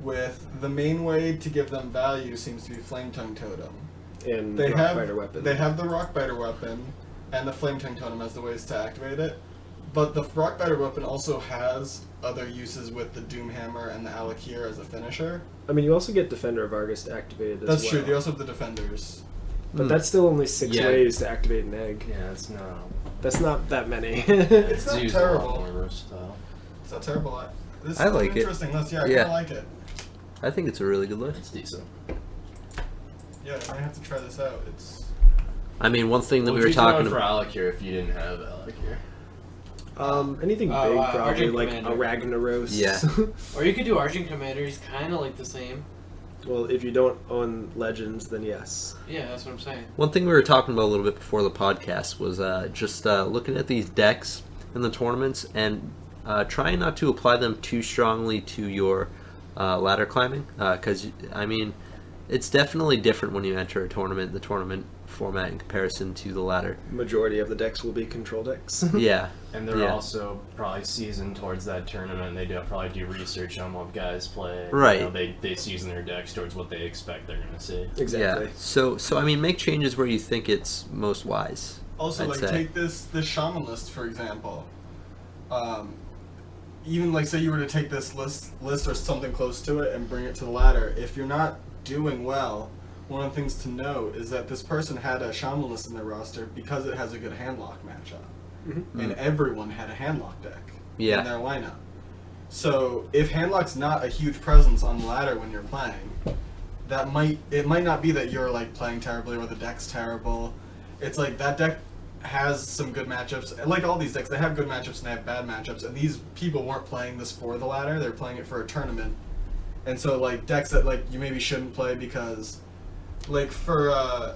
with the main way to give them value seems to be Flame Tongue Totem. And They have Rockbiter Weapon. They have the Rockbiter Weapon and the Flame Tongue Totem as the ways to activate it. But the Rockbiter Weapon also has other uses with the Doom Hammer and the Alakir as a finisher. I mean, you also get Defender of Argus activated as That's well. true. They also have the Defenders. But that's still only 6 Yeah. ways to activate an egg. Yeah, it's not. That's not that many. It's not Zoo's a lot terrible. more versatile. It's not terrible. This is I like an it. interesting list. Yeah, I Yeah. kind of like it. I think it's a really good list. It's decent. Yeah, I might have to try this out. It's I mean, one thing that What we would were you throw talking in for about. Alakir if you didn't have Alakir? Anything big, probably, Argent like Commander. a Ragnaros. Yeah. Or you could do Argent Commander. He's kind of like the same. Well, if you don't own Legends, then yes. Yeah, that's what I'm saying. One thing we were talking about a little bit before the podcast was just looking at these decks in the tournaments and trying not to apply them too strongly to your ladder climbing. Because, I mean, it's definitely different when you enter a tournament, the tournament format in comparison to the ladder. Majority of the decks will be control decks. Yeah. And they're Yeah. also probably seasoned towards that tournament. They probably do research on what guys play. Right. You know, they season their decks towards what they expect they're going to see. Exactly. Yeah. So I mean, make changes where you think it's most wise. also I'd like say. take this shaman list for example. Even like say you were to take this list or something close to it and bring it to the ladder. If you're not doing well, one of the things to know is that this person had a shaman list in their roster because it has a good handlock matchup. And everyone had a handlock deck Yeah. in their lineup. So if handlock's not a huge presence on the ladder when you're playing, it might not be that you're like playing terribly or the deck's terrible. It's like that deck has some good matchups. Like all these decks, they have good matchups and they have bad matchups. And these people weren't playing this for the ladder; they're playing it for a tournament. And so like decks that like you maybe shouldn't play because, like for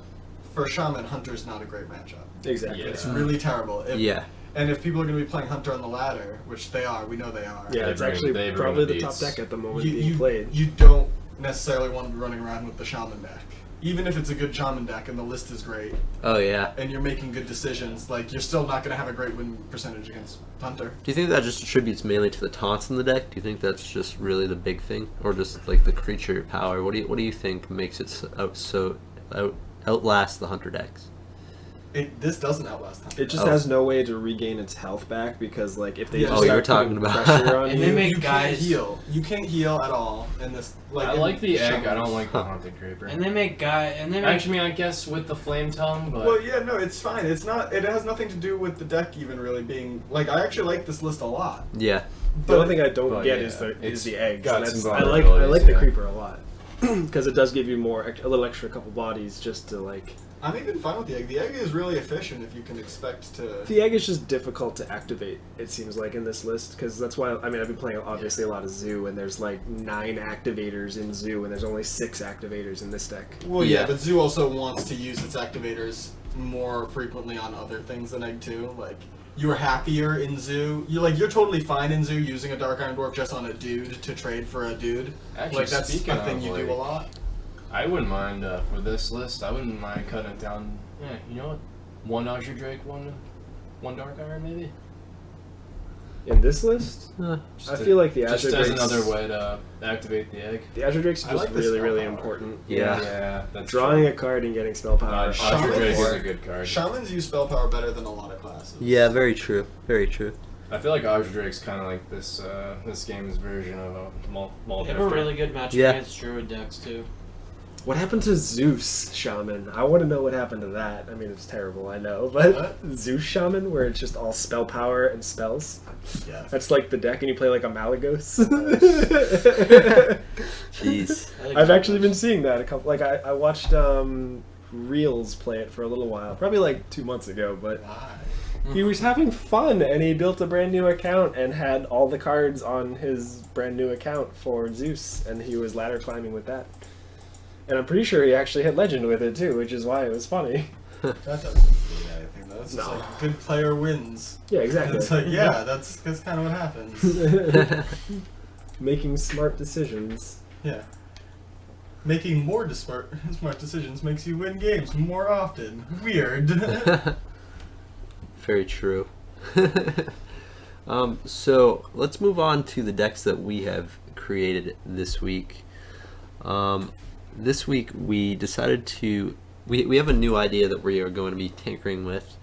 Shaman, Hunter's not a great matchup. Exactly. Yeah. It's really terrible. Yeah. And if people are going to be playing Hunter on the ladder, which they are, we know they are. Yeah, They it's bring- actually they bring probably the the top beats. deck at the moment You, being you, played. you don't necessarily want to be running around with the Shaman deck. Even if it's a good Shaman deck and the list is great, Oh yeah. and you're making good decisions, like you're still not going to have a great win percentage against Hunter. Do you think that just attributes mainly to the taunts in the deck? Do you think that's just really the big thing, or just like the creature power? What do you think makes it outlast the hunter decks? This doesn't outlast Hunter. It just has no way to regain its health back because, like, if they Yeah. just Oh, you were start talking putting about- pressure on And you, they make you can't guys heal. You can't heal at all in this. Like I in like the egg. I Shamans. don't like the haunted creeper. and they make Actually, I guess with the flame tongue, but Well, yeah, no, it's fine. It's not. It has nothing to do with the deck even really being like. I actually like this list a lot. Yeah. the only thing I don't But get yeah, is it's the eggs. got And some I like the vulnerabilities, creeper a lot because it does give you a little extra couple bodies just to like. I'm even fine with the egg. The egg is really efficient if you can expect to. The egg is just difficult to activate. It seems like in this list because that's why I've been playing obviously a lot of Zoo and there's like 9 activators in Zoo and there's only 6 activators in this deck. Well, Yeah. yeah, but Zoo also wants to use its activators more frequently on other things than Egg 2. Like, you're happier in Zoo. You're totally fine in Zoo using a Dark Iron Dwarf just on a dude to trade for a dude. Actually, Like, that's speaking a thing of, you do like, a lot. I wouldn't mind for this list. I wouldn't mind cutting it down. Yeah, you know what? 1 Azure Drake, one Dark Iron, maybe. In this list, Just I to- feel like the just Azure as Drakes, another way to activate the egg. the Azure Drakes are I just like the really, spell really power. important. Yeah, that's Drawing true. a card and getting spell power. Azure Shaman Drake is or- a good card. Shamans use spell power better than a lot of classes. Yeah, very true. Very true. I feel like Azure Drake's kind of like this game's version of a They have a really good matchup Yeah. against Druid decks too. What happened to Zeus Shaman? I want to know what happened to that. I mean, it's terrible, I know, but What? Zeus Shaman, where it's just all spell power and spells. Yeah. That's like the deck, and you play like a Malagos. Jeez. I've actually been seeing that a couple. Like I watched Reels play it for a little while, probably like 2 months ago, but Why? he was having fun, and he built a brand new account and had all the cards on his brand new account for Zeus, and he was ladder climbing with that. And I'm pretty sure he actually had Legend with it too, which is why it was funny. That doesn't mean anything though. It's just No. like good player wins. Yeah, exactly. It's like that's kind of what happens. Making smart decisions. Yeah. Making more smart decisions makes you win games more often. Weird. Very true. So let's move on to the decks that we have created this week. This week we decided to we have a new idea that we are going to be tinkering with.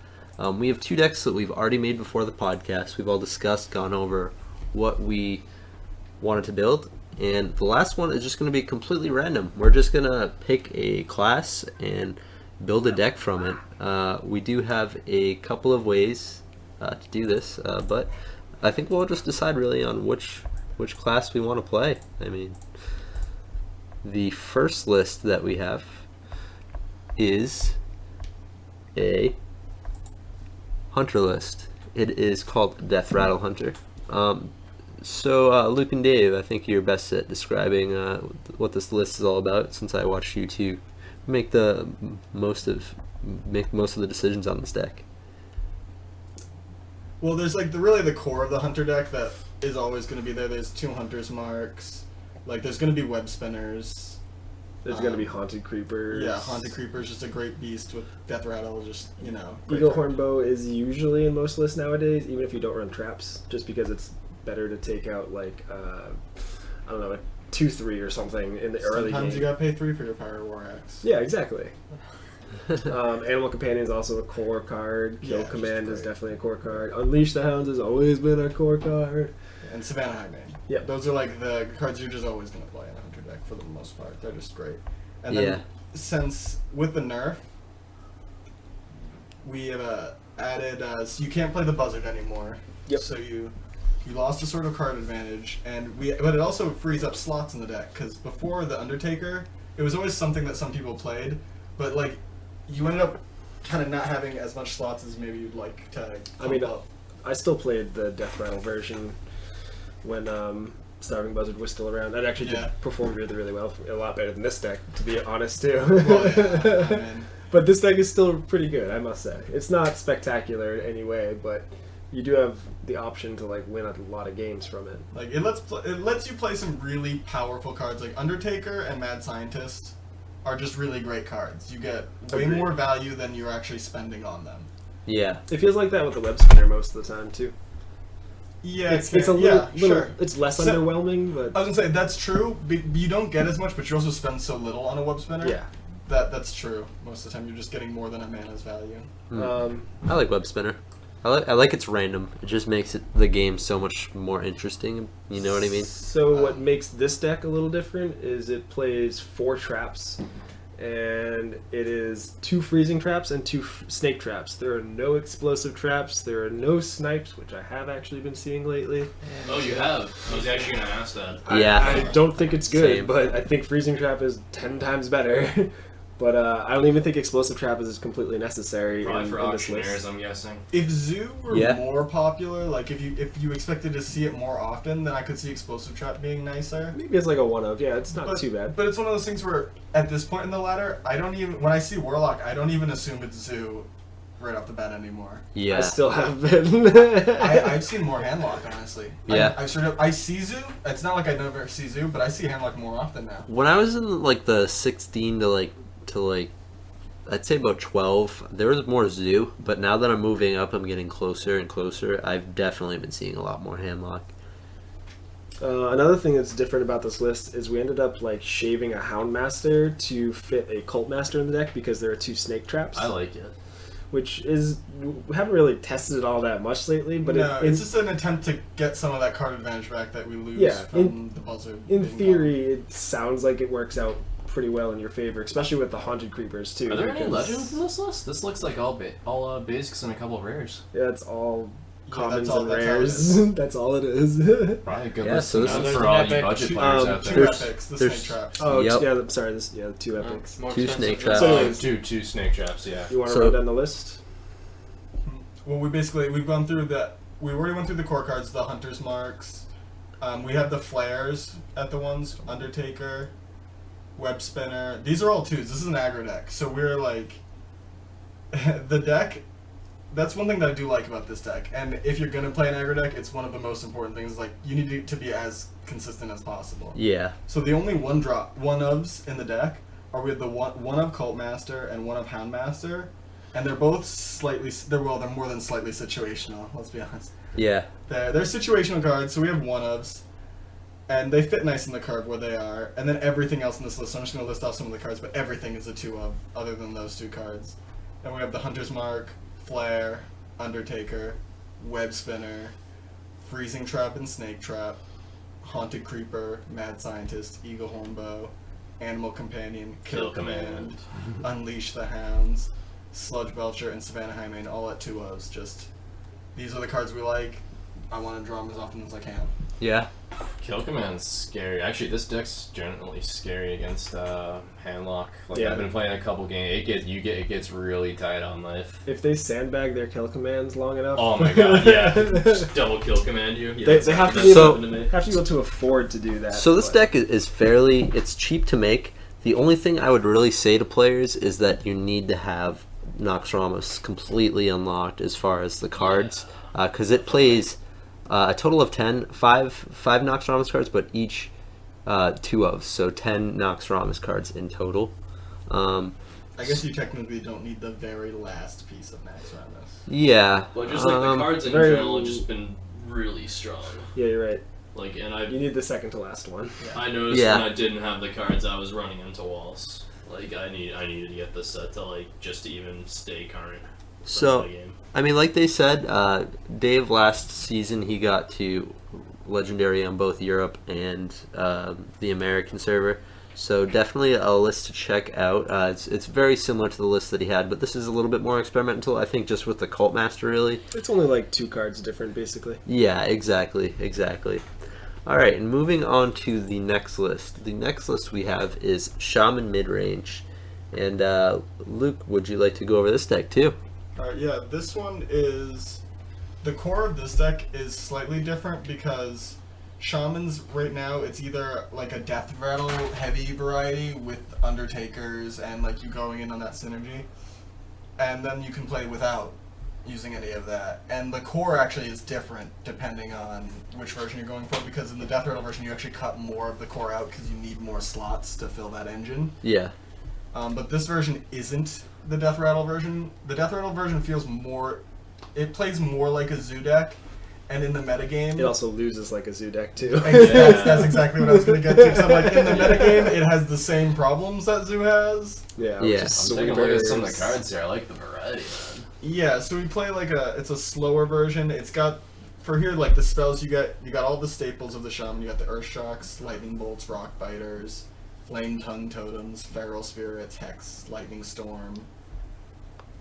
We have 2 decks that we've already made before the podcast. We've all discussed, gone over what we wanted to build, and the last one is just going to be completely random. We're just going to pick a class and build a deck from it. We do have a couple of ways to do this, but I think we'll just decide really on which class we want to play. I mean, the first list that we have is a Hunter list. It is called Death Rattle Hunter. So Luke and Dave, I think you're best at describing what this list is all about, since I watched you two make most of the decisions on this deck. Well, there's like the core of the Hunter deck that is always going to be there. There's 2 Hunter's marks. Like there's going to be web spinners. There's gonna be Haunted Creepers. Yeah, Haunted Creeper's just a great beast with Death Rattle. Just great Eagle card. Hornbow is usually in most lists nowadays, even if you don't run traps, just because it's better to take out like I don't know, a 2/3 or something in the early Sometimes game. you gotta pay 3 for your Fire War Axe. Yeah, exactly. Animal Companion is also a core card. Kill Yeah, just Command is great. definitely a core card. Unleash the Hounds has always been a core card. And Savannah Highmane. Yep. Those are like the cards you're just always gonna play in a Hunter deck for the most part. They're just great. And Yeah. then since with the nerf, we have added so you can't play the Buzzard anymore. Yep. So you lost a sort of card advantage, but it also frees up slots in the deck because before the Undertaker, it was always something that some people played, but like you ended up kind of not having as much slots as maybe you'd like to. I up. I still played the Death Rattle version when Starving Buzzard was still around. That actually Yeah. did perform really, really well. A lot better than this deck, to be honest, too. Well, yeah, I mean, But this deck is still pretty good, I must say. It's not spectacular in any way, but you do have the option to like win a lot of games from it. like it lets you play some really powerful cards. Like Undertaker and Mad Scientist are just really great cards. You get way Agreed. more value than you're actually spending on them. Yeah. It feels like that with the web spinner most of the time too. Yeah, It's a little, sure. it's less So- underwhelming, but I was gonna say that's true. But you don't get as much, but you also spend so little on a web spinner. yeah. That's true. Most of the time, you're just getting more than a mana's value. I like Web Spinner. I like it's random. It just makes the game so much more interesting. You know what I mean? So what makes this deck a little different is it plays 4 traps, and it is 2 freezing traps and 2 snake traps. There are no explosive traps. There are no snipes, which I have actually been seeing lately. Oh, you have? I was actually going to ask that. Yeah. I don't think it's good, Same. but I think freezing trap is 10 times better. But I don't even think explosive trap is completely necessary Probably in for this auctioneers, list. I'm guessing. If Zoo were Yeah. more popular, like if you expected to see it more often, then I could see explosive trap being nicer. Maybe it's like a 1-of. Yeah, it's not too bad. But it's one of those things where at this point in the ladder, I don't even when I see Warlock, I don't even assume it's Zoo right off the bat anymore. Yeah. I still have been. I've seen more handlock, honestly. Yeah. I see Zoo. It's not like I never see Zoo, but I see handlock more often now. When I was in like the 16 to like I'd say about 12, there was more Zoo, but now that I'm moving up, I'm getting closer and closer. I've definitely been seeing a lot more handlock. Another thing that's different about this list is we ended up like shaving a Houndmaster to fit a Cult Master in the deck because there are 2 snake traps. I like it. Which is, we haven't really tested it all that much lately, but No, it's it's just an attempt to get some of that card advantage back that we lose Yeah, from the buzzer. in being theory, it sounds like it works out pretty well in your favor, especially with the haunted creepers too. Are there any because- legends in this list? This looks like all basics and a couple of rares. Yeah, it's all Yeah, commons that's all- and that's all it rares. is. That's all it is. Probably a good Yeah, list so to this know is for an all epic. you budget Two- players out 2 there. epics, the there's- snake traps. Oh, Yep. yeah. Sorry, the 2 epics. More 2 expensive snake than- traps. So anyways- Two snake traps, yeah. You want to So- run down the list? Well, we've gone through that. We already went through the core cards, the Hunter's Marks. We have the Flares at the ones, Undertaker, Web Spinner. These are all 2s. This is an aggro deck. So we're like, the deck, that's one thing that I do like about this deck. And if you're going to play an aggro deck, it's one of the most important things. Like, you need to be as consistent as possible. Yeah. So the only one-ofs in the deck are with the one of Cult Master and one of Houndmaster. And they're both they're more than slightly situational, let's be honest. Yeah. They're situational cards, so we have one-ofs. And they fit nice in the curve where they are. And then everything else in this list, so I'm just going to list off some of the cards, but everything is a 2-of, other than those 2 cards. And we have the Hunter's Mark, Flare, Undertaker, Web Spinner, Freezing Trap and Snake Trap, Haunted Creeper, Mad Scientist, Eagle Hornbow, Animal Companion, Kill Command, Unleash the Hounds, Sludge Belcher, and Savannah Highmane, all at 2-ofs. Just, these are the cards we like. I want to draw them as often as I can. Yeah. Kill Command's scary. Actually, this deck's generally scary against handlock. Like Yeah. I've been playing a couple games. It gets really tight on life. If they sandbag their kill commands long enough. Oh my god, yeah. Just double kill command you. Yeah, They that's have to that's be So- happened to me. have to be able to afford to do that. So this but- deck is fairly, it's cheap to make. The only thing I would really say to players is that you need to have Nox Ramos completely unlocked as far as the cards, because it plays a total of 5 Nox Ramos cards, but each 2-ofs, so 10 Nox Ramos cards in total. I guess you technically don't need the very last piece of Max Ramos. Yeah. Well, just like the cards in very- general have just been really strong. Yeah, you're right. Like, and You need the second to last one. I noticed Yeah. when I didn't have the cards, I was running into walls. Like I needed to get this set to just to even stay current. for So, the game. I mean, like they said, Dave last season he got to Legendary on both Europe and the American server. So definitely a list to check out. It's very similar to the list that he had, but this is a little bit more experimental, I think, just with the Cult Master, really. It's only like 2 cards different, basically. Yeah, exactly. All right, and moving on to the next list. The next list we have is Shaman Midrange. And Luke, would you like to go over this deck too? Alright, yeah, this one is... The core of this deck is slightly different because Shamans right now, it's either like a Death Rattle heavy variety with Undertakers and like you going in on that synergy. And then you can play without using any of that. And the core actually is different depending on which version you're going for, because in the Death Rattle version you actually cut more of the core out because you need more slots to fill that engine. Yeah. But this version isn't the Death Rattle version. The Death Rattle version feels more... It plays more like a Zoo deck, And in the metagame, It also loses like a zoo deck too. that's exactly what I was going to get to. So like in the metagame, it has the same problems that Zoo has. Yeah. Yeah. I'm taking a look at some of the cards here. I like the variety, man. Yeah, so we play like it's a slower version. It's got, for here, like the spells you got all the staples of the shaman. You got the Earth Shocks, Lightning Bolts, Rock Biters, Flame Tongue Totems, Feral Spirits, Hex, Lightning Storm,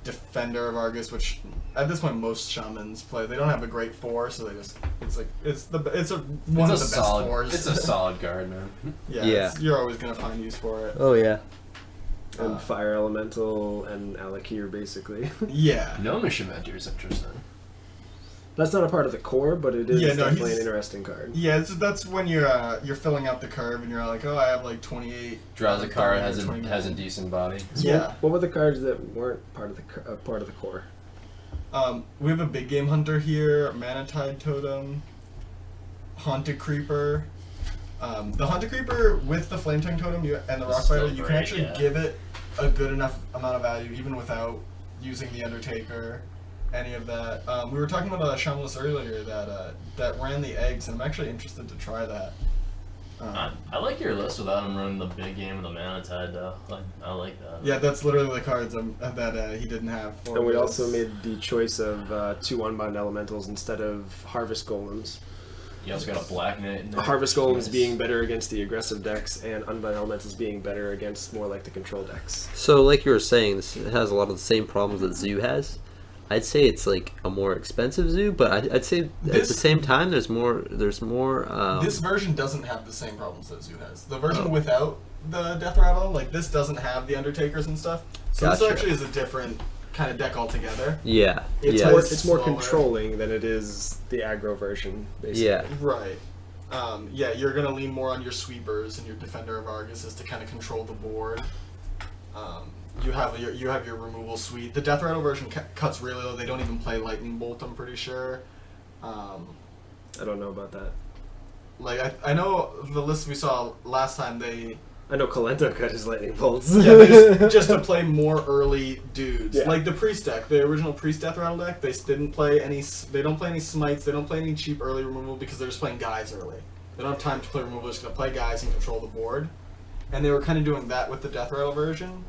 Defender of Argus, which at this point most shamans play. They don't have a great 4, so they just it's one of the best 4s. It's a solid card, man. Yeah. You're always gonna find use for it. Oh yeah. And Fire Elemental and Alakir, basically. Yeah. Gnomish Avenger is interesting. That's not a part of the core, but it is definitely an interesting card. Yeah, that's when you're filling out the curve and you're like, oh, I have like 28. Draws a card, has a decent body. So Yeah. What were the cards that weren't part of the core? We have a big game hunter here, Manatide Totem, Haunted Creeper. The Haunted Creeper with the Flame Tongue Totem and the Rock Fighter, you can actually give it a good enough amount of value even without using the Undertaker, any of that. We were talking about a Shamanless earlier that ran the eggs, and I'm actually interested to try that. I like your list without him running the big game of the Manatide, though. I like that. Yeah, that's literally the cards that he didn't have. And we also made the choice of 2 Unbound Elementals instead of Harvest Golems. You also got a Black Knight. Harvest Golems being better against the aggressive decks, and Unbound Elementals being better against more like the control decks. So, like you were saying, this has a lot of the same problems that Zoo has. I'd say it's like a more expensive Zoo, but I'd say at the same time there's more. This version doesn't have the same problems that Zoo has. The version without the Death Rattle, like this, doesn't have the Undertakers and stuff. So this actually is a different kind of deck altogether. Yeah. It's more controlling than it is the aggro version, basically. Yeah. Right. You're gonna lean more on your sweepers and your Defender of Argus to kind of control the board. You have your removal suite. The Death Rattle version cuts really low. They don't even play Lightning Bolt, I'm pretty sure. I don't know about that. Like I know the list we saw last time. I know Kalento cut his Lightning Bolts. Yeah, just to play more early dudes. Yeah. Like the Priest deck, the original Priest Death Rattle deck, they don't play any smites, they don't play any cheap early removal because they're just playing guys early. They don't have time to play removal, they're just going to play guys and control the board. And they were kind of doing that with the Death Rattle version.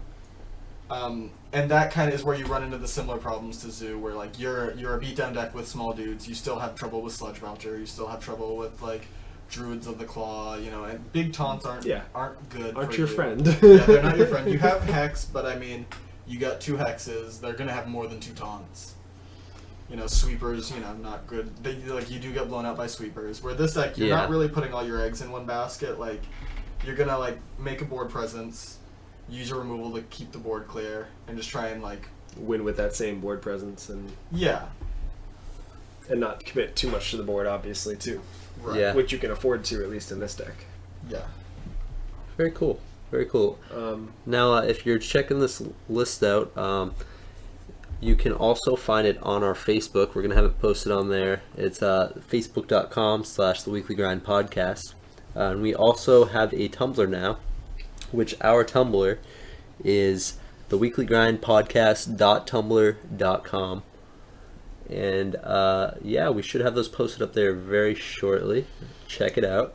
And that kind of is where you run into the similar problems to Zoo, where like you're a beatdown deck with small dudes, you still have trouble with Sludge Belcher, you still have trouble with like Druids of the Claw, and big taunts aren't good. Aren't for your you. friend. Yeah, they're not your friend. You have Hex, but I mean, you got 2 Hexes. They're gonna have more than 2 taunts. Sweepers, not good. You do get blown out by sweepers. Where this deck, you're not really putting all your eggs in one basket. Like, you're gonna make a board presence, use your removal to keep the board clear, and just try and win with that same board presence and not commit too much to the board, obviously, too. Right. Yeah. Which you can afford to, at least in this deck. Yeah. Very cool. Very cool. Now, if you're checking this list out, you can also find it on our Facebook. We're going to have it posted on there. It's facebook.com/theweeklygrind podcast. And we also have a Tumblr now, which our Tumblr is theweeklygrindpodcast.tumblr.com. And we should have those posted up there very shortly. Check it out.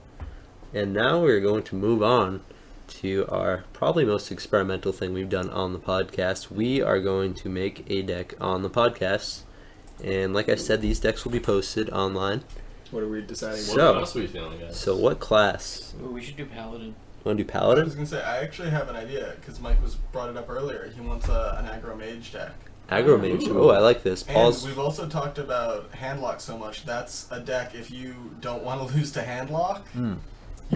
And now we're going to move on to our probably most experimental thing we've done on the podcast. We are going to make a deck on the podcast. And like I said, these decks will be posted online. What are we deciding? So- What else are we feeling, guys? So what class? Ooh, we should do Paladin. Want to do I Paladin? was gonna say I actually have an idea because Mike brought it up earlier. He wants an aggro mage deck. Aggro Mage. Ooh. Oh, I like this. And Paul's... we've also talked about Handlock so much. That's a deck if you don't want to lose to Handlock. You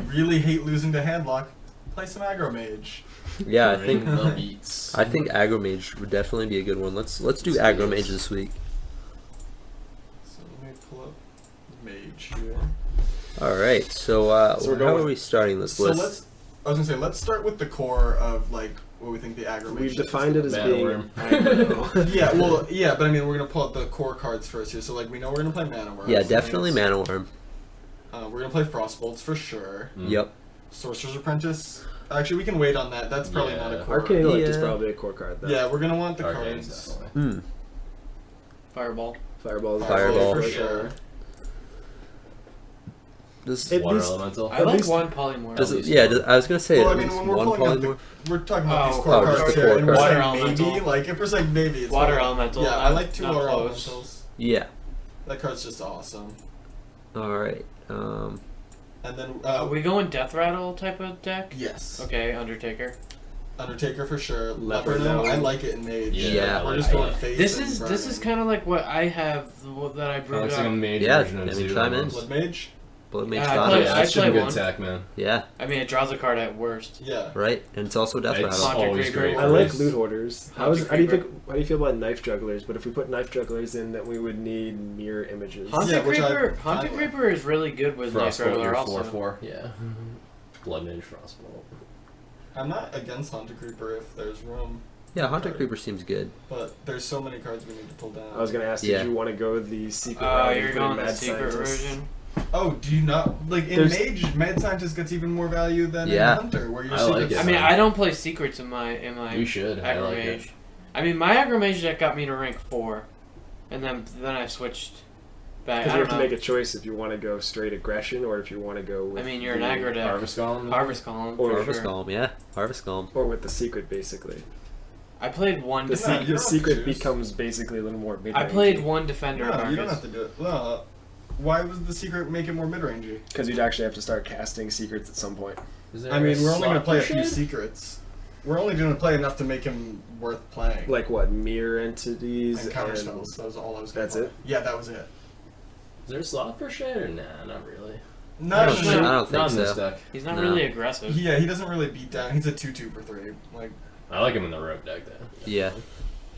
really hate losing to Handlock. Play some aggro mage. Yeah, I Bring think the beats. Aggro Mage would definitely be a good one. Let's do Aggro Mage this week. So let me pull up mage here. All right. So, So we're how going- are we starting this So list? let's start with the core of what we think the aggro mage We've is. defined it as Mana being Worm. aggro. But I mean we're gonna pull up the core cards first here. So we know we're gonna play Mana Worm. Yeah, definitely Mana Worm. We're gonna play Frostbolts for sure. Yep. Sorcerer's Apprentice. Actually, we can wait on that. That's probably not a core. Arcane Elect is Yeah. probably a core card, though. Yeah, we're gonna want the Arcane's cards. definitely. Fireball. Fireball. Fireball. for for sure. Does, At Water least- elemental. I like least- one polymorph. does least yeah, one. I was gonna say Well, I at mean, least when we're one pulling up polymorph. we're talking about Oh, these core oh, just cards the here, core and we're cards. saying Water maybe. elemental. Like, if we're saying maybe, it's Water fine. elemental. Yeah, I not- like 2 not water close. elementals. Yeah. That card's just awesome. All right. And then, Are we going Death Rattle type of deck? yes. Okay, Undertaker. Undertaker for sure. Leper Leper Gnome. I like it in Mage. Yeah, We're I just like going it. face This and is burning. kind of like what I have that I I brewed like up. some mage Yeah, version of I mean, Zoo chime in. almost. Blood Mage? Blood Mage Yeah, I Thanos. play- Yeah, I that's a good one. attack, man. Yeah. I mean, it draws a card at worst. Yeah. Right. And it's also Death It's Rattle. Haunted always Creeper. great. I like Nice. loot hoarders. How do you feel about knife jugglers? But if we put knife jugglers in, then we would need mirror images. Haunted Yeah, which I Creeper. kinda Haunted like. Creeper is really good with Knife Frostbolt, Rattler your also. 4/4. Yeah. Blood Mage Frostbolt. I'm not against Haunted Creeper if there's room, Yeah, Haunted Creeper seems good. but there's so many cards we need to pull down. I was gonna ask, Yeah. did you want to go the secret Oh, route? and you're put in going the Mad secret Scientist? version. Oh, do you not like in There's- Mage? Mad Scientist gets even more value than Yeah. in Hunter, where your I like secrets. it. I mean, I don't play secrets in my You should. I aggro like it. mage. I mean, my aggro mage deck got me to rank 4, and then I switched back. Because I you don't have to know. make a choice if you want to go straight aggression or if you want to go with I mean, you're an the- aggro deck. Harvest Golem. Harvest Column. Or for Harvest sure. Golem, yeah. Harvest Golem. or with the secret, basically. I played one. The, No, Defender. you the don't have to secret choose. becomes basically a little more mid I played one Defender. No, you don't Marcus. have to do it. No. Why was the secret make it more mid-rangey? because you'd actually have to start casting secrets at some point. Is there I mean, we're only slot going to play a for few shit? secrets. We're only going to play enough to make him worth playing. Like what? Mirror entities and counter spells. That was all I was going That's to play. it? Yeah, that was it. Is there a slot for shit or nah? Not really. No, I no, don't, no. think, I don't think Not in this so. deck. He's not No. really aggressive. Yeah, he doesn't really beat down. He's a 2/2 for 3. Like, I like him in the rogue deck though. Yeah.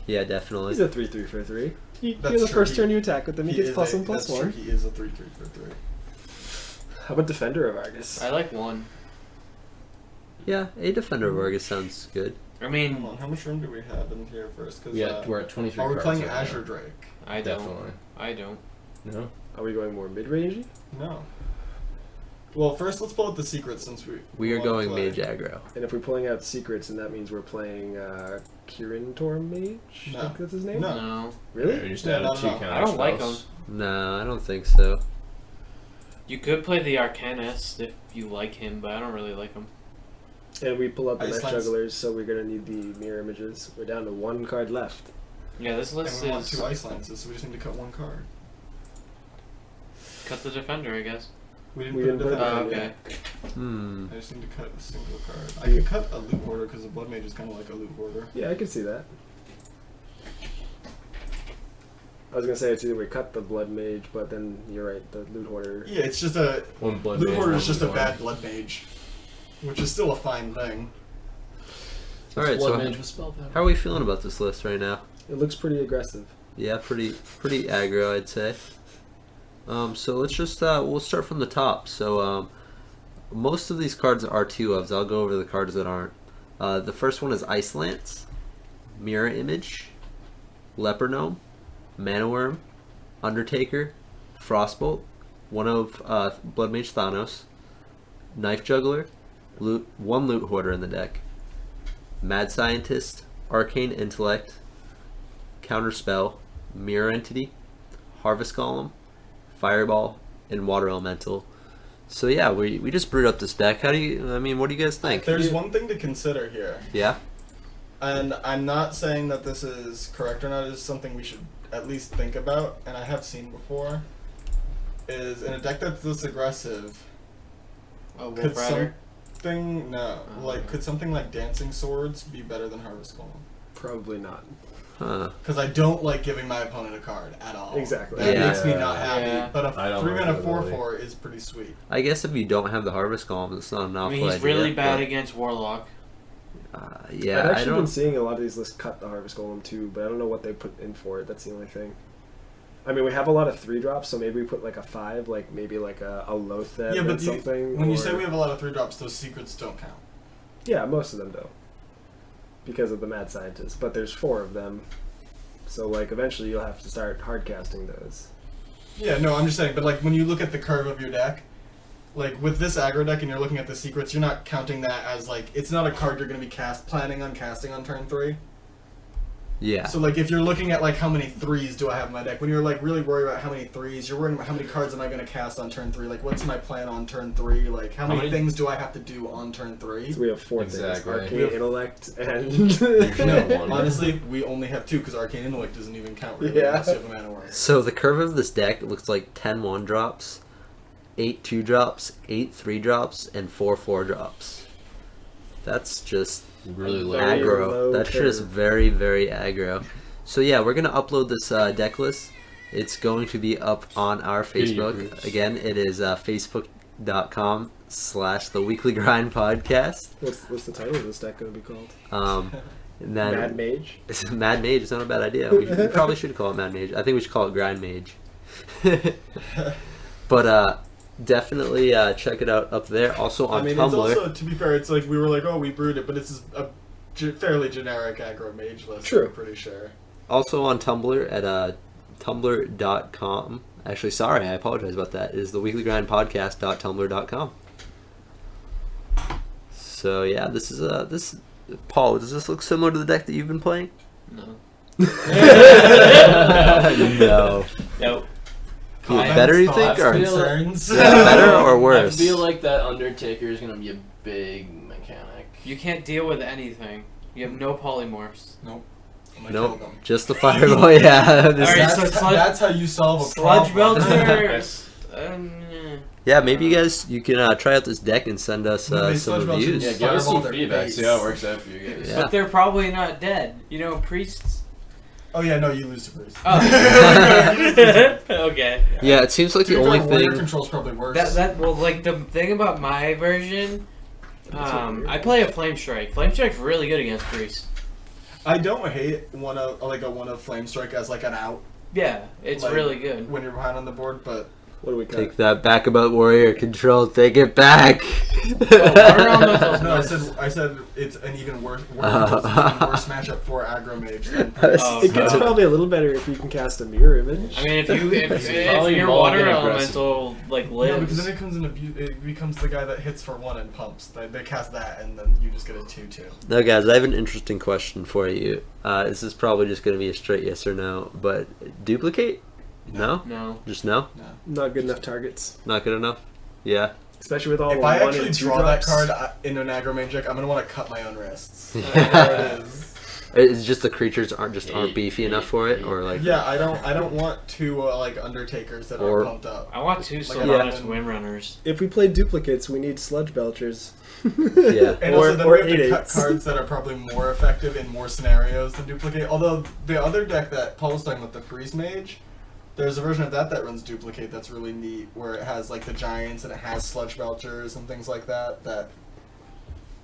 Yeah, definitely. He's a 3/3 for 3. That's You're the true. first turn you attack with him, he gets is plus a- 1 plus that's true. 1. He is a 3/3 for 3. How about Defender of Argus? I like one. Yeah, a Defender of Argus sounds good. I Come mean, on, how much room do we have in here first? Cause, Yeah, we're at 23 are we cards playing right now. Azure Drake? I don't. Definitely. I don't. No. Are we going more mid-rangey? No. Well, first let's pull out the secret since We are wanna going play. Mage aggro. And if we're pulling out secrets, and that means we're playing Kirin Torm Mage? No. I think that's his name? No. No. Really? We just Yeah, added no, 2 no. counter I don't like spells. No, I don't think so. You could play the Arcanist if you like him, but I don't really like him. And we pull out the Knife Icelands. Jugglers, so we're going to need the mirror images. We're down to 1 card left. Yeah, this And list we want is 2 Ice Lances, so we just need to cut 1 card. cut the Defender, I guess. We We didn't didn't put a put Oh, defender. okay. Hmm. I just need to cut a single card. I could cut a loot hoarder because the blood mage is kind of like a loot hoarder. Yeah, I can see that. I was going to say it's either we cut the Blood Mage, but then you're right, the Loot Hoarder. Yeah, it's just a One blood loot mage, hoarder one is just a blood. bad blood mage, which is still a fine thing. Alright, Blood so mage with spell power. how are we feeling about this list right now? It looks pretty aggressive. Yeah, pretty aggro, I'd say. So let's just we'll start from the top. So most of these cards are 2-ofs. I'll go over the cards that aren't. The first one is Ice Lance, Mirror Image, Leper Gnome, Mana Worm, Undertaker, Frostbolt, one of Blood Mage Thanos, Knife Juggler, one Loot Hoarder in the deck, Mad Scientist, Arcane Intellect, Counterspell, Mirror Entity, Harvest Golem, Fireball, and Water Elemental. So yeah, we just brewed up this deck. What do you guys think? There's one thing to consider here, Yeah? and I'm not saying that this is correct or not. It's something we should at least think about, and I have seen before. Is in a deck that's this aggressive, Oh, could Wolf Rider. could something like Dancing Swords be better than Harvest Golem? Probably not. Huh. Because I don't like giving my opponent a card at all. Exactly. That Yeah. makes me not happy. Yeah. But I a don't 3 like mana that 4/4 is pretty sweet. I guess if you don't have the Harvest Golem, it's not an I awful mean, he's idea. really bad but, against Warlock. yeah, I've I actually been don't. seeing a lot of these lists cut the Harvest Golem too, but I don't know what they put in for it. That's the only thing. I mean, we have a lot of 3-drops, so maybe we put like a 5, like maybe like a Lotheb Yeah, or but something. when you or- say we have a lot of 3-drops, those secrets don't count. Yeah, most of them don't. Because of the Mad Scientist. But there's 4 of them. So, like, eventually you'll have to start hardcasting those. Yeah, no, I'm just saying, but like when you look at the curve of your deck, like with this aggro deck and you're looking at the secrets, you're not counting that as like, it's not a card you're going to be planning on casting on turn 3. Yeah. So like if you're looking at like how many 3s do I have in my deck, when you're like really worried about how many 3s, you're worried about how many cards am I going to cast on turn 3, like what's my plan on turn 3, like how many things do I have to do on turn 3? So we have 4 Exactly. things: Arcane Intellect and. No, honestly, we only have 2 because Arcane Intellect doesn't even count really unless you have a Mana Word. So the curve of this deck looks like 10 1-drops, 8 2-drops, 8 3-drops, and 4 4-drops. That's just Really low. Very aggro. low That's curve. just very, very aggro. So yeah, we're gonna upload this deck list. It's going to be up on our Facebook. groups. Again, it is facebook.com/theweeklygrind podcast. What's the title of this deck going to be called? And then Mad Mage. It's Mad Mage is not a bad idea. We probably should call it Mad Mage. I think we should call it Grind Mage. But definitely check it out up there. Also on I mean, Tumblr. it's also, to be fair, it's like we were like, oh, we brewed it, but it's a fairly generic aggro mage list. True. I'm pretty sure. Also on Tumblr at tumblr.com. Actually, sorry, I apologize about that. It is theweeklygrindpodcast.tumblr.com. So yeah, this is this. Paul, does this look similar to the deck that you've been playing? No. No. Nope. Comments, Better, you thoughts, think, or concerns? better or worse? I feel like that Undertaker is gonna be a big mechanic. You can't deal with anything. You have no polymorphs. Nope. I'm gonna Nope, kill them. just the fireball. Yeah, this- Alright, That's, so sludge- that's how you solve a Sludge problem. Belcher. yeah. Maybe you guys can try out this deck and send us No, they some sludge belch reviews. in Yeah, give us some Fireball their feedback. base. See how it works out for you guys. Yeah. But they're probably not dead. You know, priests. Oh yeah, no, you lose to Bruce. Oh. Okay. Yeah, it seems like To the be only fair, Warrior thing. Control's probably worse. Well, like the thing about my version, That's what weird. I play a Flame Strike. Flame Strike's really good against priests. I don't hate one of Flame Strike as like an out Yeah, it's Like- really good. when you're behind on the board, but What do we got? Take that back about Warrior Control. Take it back. Water Elemental's no, nice. I said it's an even worse matchup for aggro mage. Than Oh, It gets no. probably a little better if you can cast a mirror image. I mean, if probably your more water than elemental like no, lives, because then it becomes the guy that hits for 1 and pumps. They cast that, and then you just get a 2/2. Now, guys, I have an interesting question for you. This is probably just going to be a straight yes or no, but duplicate? No? no. Just no? Not good enough targets, Not good enough? Yeah. especially with all If the I 1 actually and 2 draw that drops. card in an aggro mage deck, I'm gonna want to cut my own wrists. There it is. It's just the creatures aren't beefy enough for it, or like Yeah, I don't want 2 like Undertakers that Or- are pumped up. I want 2 Like Sylvanas a- Windrunners. If we play duplicates, we need Sludge Belchers. Yeah. And Or- also then or we have to cut 8/8s. cards that are probably more effective in more scenarios than duplicate. Although the other deck that Paul was talking about, the Freeze Mage, there's a version of that runs duplicate that's really neat, where it has like the giants and it has Sludge Belchers and things like that. That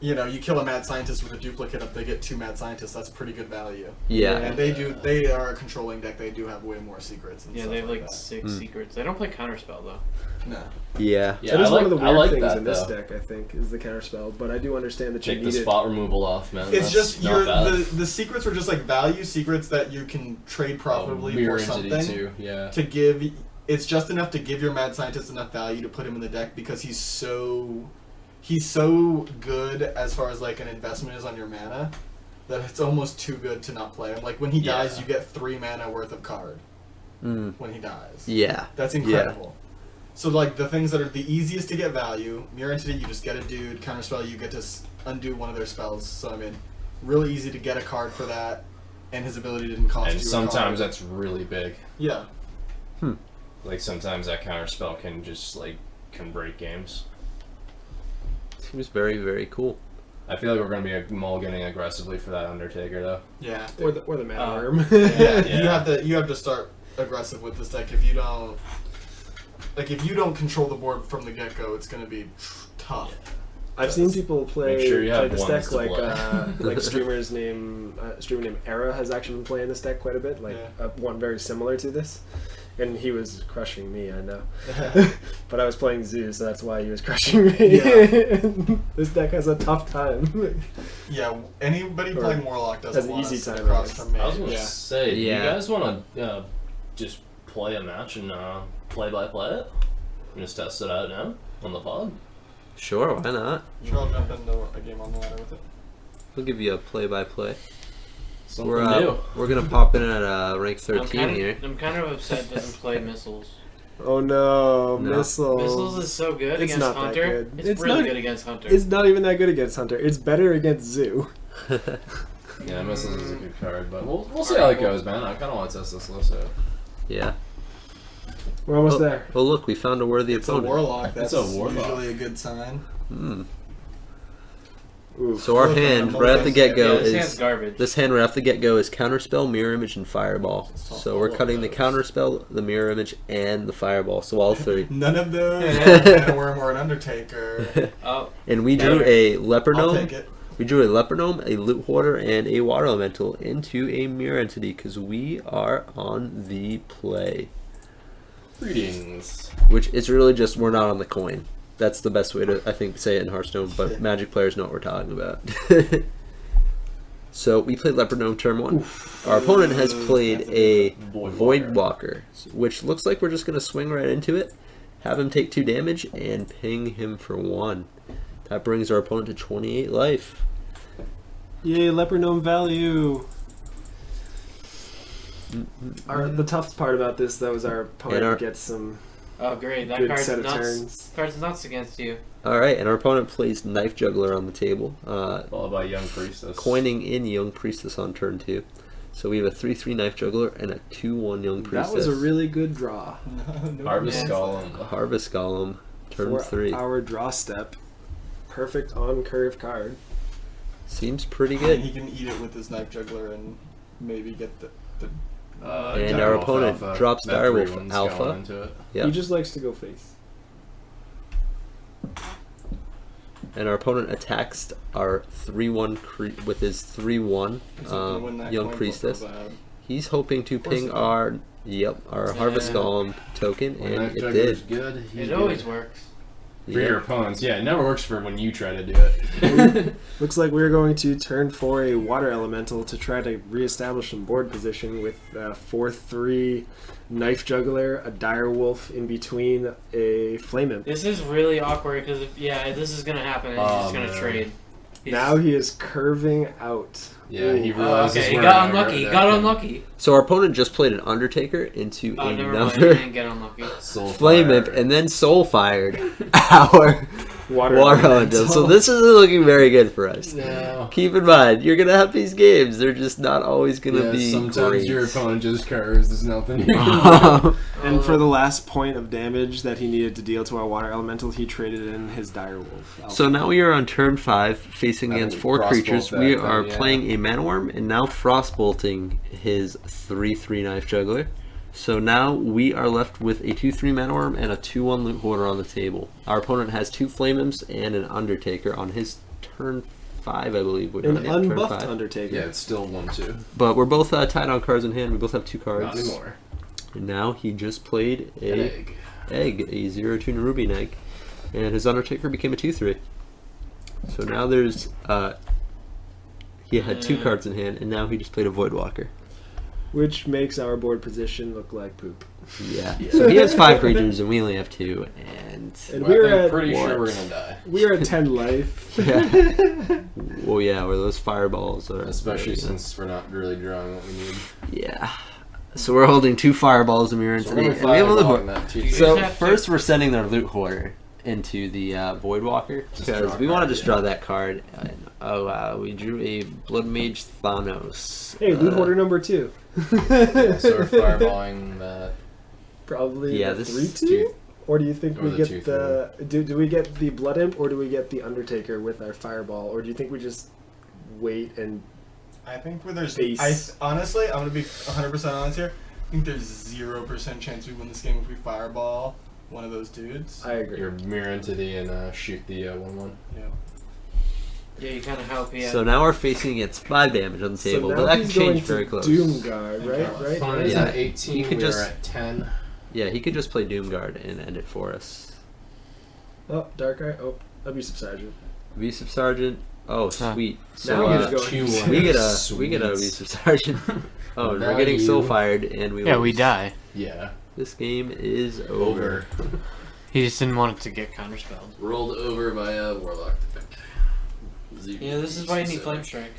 you know, you kill a Mad Scientist with a duplicate up, they get 2 Mad Scientists. That's pretty good value. Yeah. And they are a controlling deck. They do have way more secrets. And Yeah, stuff they have like that. 6 secrets. They don't play Counterspell though. No. Yeah. Yeah, That is I one like, of the I weird like things that, in this though. deck, I think, is the counterspell. But I do understand that you Take need the it. spot removal off, man. It's That's just not bad. the secrets were just like value secrets that you can trade profitably Mirror for Entity something too, yeah. to give. It's just enough to give your Mad Scientist enough value to put him in the deck because he's so good as far as like an investment is on your mana that it's almost too good to not play him. Like when he Yeah. dies, you get 3 mana worth of card Mm. when he dies. Yeah. That's incredible. So like the things that are the easiest to get value, Mirror Entity, you just get a dude. Counterspell, you get to undo one of their spells. So I mean, really easy to get a card for that, and his ability didn't cost And you a sometimes card. that's really big. Yeah. Like sometimes that counter spell can just can break games. Seems very, very cool. I feel like we're gonna be mulliganing aggressively for that Undertaker though. Yeah. Or the Mana Worm. Yeah, Yeah. you have to start aggressive with this deck. If you don't control the board from the get go, it's gonna be tough. I've seen people play, Make sure you have this ones deck to like play. like streamer named Era has actually been playing this deck quite a bit, like one very similar to this, and he was crushing me. I know, but I was playing Zoo, so that's why he was crushing me. Yeah. This deck has a tough time. Yeah, anybody Or playing Warlock has doesn't an want easy to sit time, across I guess. from me. I was gonna Yeah. say, do Yeah. you guys wanna just play a match and play it? And just test it out now on the pod? Sure, why not? Sure, I'll jump into a game on the ladder with it. We'll give you a play-by-play. Something We're new. we're gonna pop in at rank 13 I'm here. kind of upset it doesn't play missiles. Oh no, No. missiles. Missiles is so good It's against not that Hunter. good. It's It's really not- good against Hunter. It's not even that good against Hunter. It's better against Zoo. Yeah, missiles is a good card, but we'll see how it goes, man. I kind of want to test this list out. Yeah. We're almost there. Oh look, we found a worthy It's a opponent. warlock. That's It's a warlock. usually a good sign. Hmm. Oof. So our Look, hand I'm right at the almost- get-go yeah, this hand's is garbage. this hand right off the get-go is Counterspell, Mirror Image, and Fireball. Let's talk So we're all cutting the of those. Counterspell, the Mirror Image, and the Fireball. So all three. None of those. And Worm or an Undertaker. Oh, And we drew a Leper I'll Gnome. take it. We drew a Leper Gnome, a Loot Hoarder, and a Water Elemental into a Mirror Entity because we are on the play. Greetings. Which is really just we're not on the coin. That's the best way to, I think, say it in Hearthstone, but Magic players know what we're talking about. So we played Leper Gnome turn 1. Our opponent has played a Voidwalker, which looks like we're just going to swing right into it, have him take 2 damage, and ping him for 1. That brings our opponent to 28 life. Yay, Leper Gnome value. The tough part about this, though, is our opponent And our- gets some oh, great! That good card's set of nuts. turns. Card's nuts against you. Alright, and our opponent plays Knife Juggler on the table, Followed by Young Priestess. coining in Young Priestess on turn 2. So we have a 3/3 Knife Juggler and a 2/1 Young Priestess. That was a really good draw. No Harvest one Golem. A Harvest Golem, turn For 3. our draw step. Perfect on curve card. Seems pretty And good. he can eat it with his knife juggler and maybe get the And Direwolf our opponent Alpha. drops That Direwolf 3/1's Alpha. going into it. Yep. He just likes to go face. And our opponent attacks our 3/1 with his 3/1 He's hoping to win that Young coin flip Priestess. real bad. He's hoping to course ping he our Harvest Yeah. Golem token, When and Knife it Juggler's did. good, he's It good. always works. For your opponents, yeah, it never works for when you try to do it. Looks like we're going to turn for a water elemental to try to reestablish some board position with 4/3 Knife Juggler, a Direwolf in between, a Flame Imp. This is really awkward because if this is gonna happen, and he's Oh, just gonna man. trade. He's- Now he is curving out. Yeah, he Ooh. realizes okay, he we're got in a unlucky. He deck got and unlucky. So our opponent just played an Undertaker into Oh, never mind. He another didn't get unlucky. Soul Flame Fire. Imp, and then Soul Fired our Water Water Elemental. So this is looking very good for us. No. Keep in mind, you're gonna have these games. They're just not always gonna Yeah, be sometimes great. your opponent just curves. There's nothing you can do. And for the last point of damage that he needed to deal to our water elemental, he traded in his Direwolf. So now we are on turn 5, facing I against think 4 Frostbolt creatures. back We then, are yeah. playing a Manworm and now Frostbolting his 3/3 Knife Juggler. So now we are left with a 2/3 Manworm and a 2/1 Loot Hoarder on the table. Our opponent has 2 Flame Imps and an Undertaker on his turn 5, I believe. An Yeah, turn unbuffed 5. Undertaker. Yeah, it's still 1-2. But we're both tied on cards in hand. We both have 2 cards. Not anymore. And now he just played An a egg. a 0/2 Nerubian egg, and his Undertaker became a 2/3. So now there's he had 2 cards in hand, and now he just played a Voidwalker. Which makes our board position look like poop. Yeah. Yeah. So he has 5 creatures, and we only have 2, and And Well, we're I'm at pretty what? sure we're gonna die. we are at 10 life. yeah. Well, yeah, where those fireballs are. Especially yeah. since we're not really drawing what we need. Yeah. So we're holding 2 fireballs in Mirror So Entity, we're and we have a fireballing Loot. that too. You So just have first to- we're sending their Loot Hoarder into the Voidwalker Just because draw a we want to card, just yeah. draw that card. And, oh wow, we drew a Blood Mage Thanos. Hey, Loot Hoarder number 2. Yeah, so we're fireballing that. Probably Yeah, the this 3/2? Or do you think Or we the get the... Do we get the Blood Imp, or do we get the Undertaker with our Fireball? Or do you think we just wait and... I think where there's Face. honestly, I'm gonna be 100% honest here. I think there's 0% chance we win this game if we fireball one of those dudes. I agree. Your mirror entity and shoot the 1/1. Yeah. Yeah, you kind of help. Yeah. So now we're facing against 5 damage on the So table, now but that he's can change going to very close. Doomguard, right? Opponent Right? is Yeah. at 18. You could We just- are at 10. Yeah, he could just play Doomguard and end it for us. Oh, Dark Eye. Oh, Abusive Sergeant. Abusive Sergeant. Oh, sweet. Now So he's uh, going- 2/1. we get a Sweet. Abusive Sergeant. Oh, and we're getting Soul Value. Fired, and we yeah, we lose. die. Yeah. This game is over. He just didn't want it to get counterspelled. Rolled over by a warlock to pick. Yeah, this is why you need Flame Strike.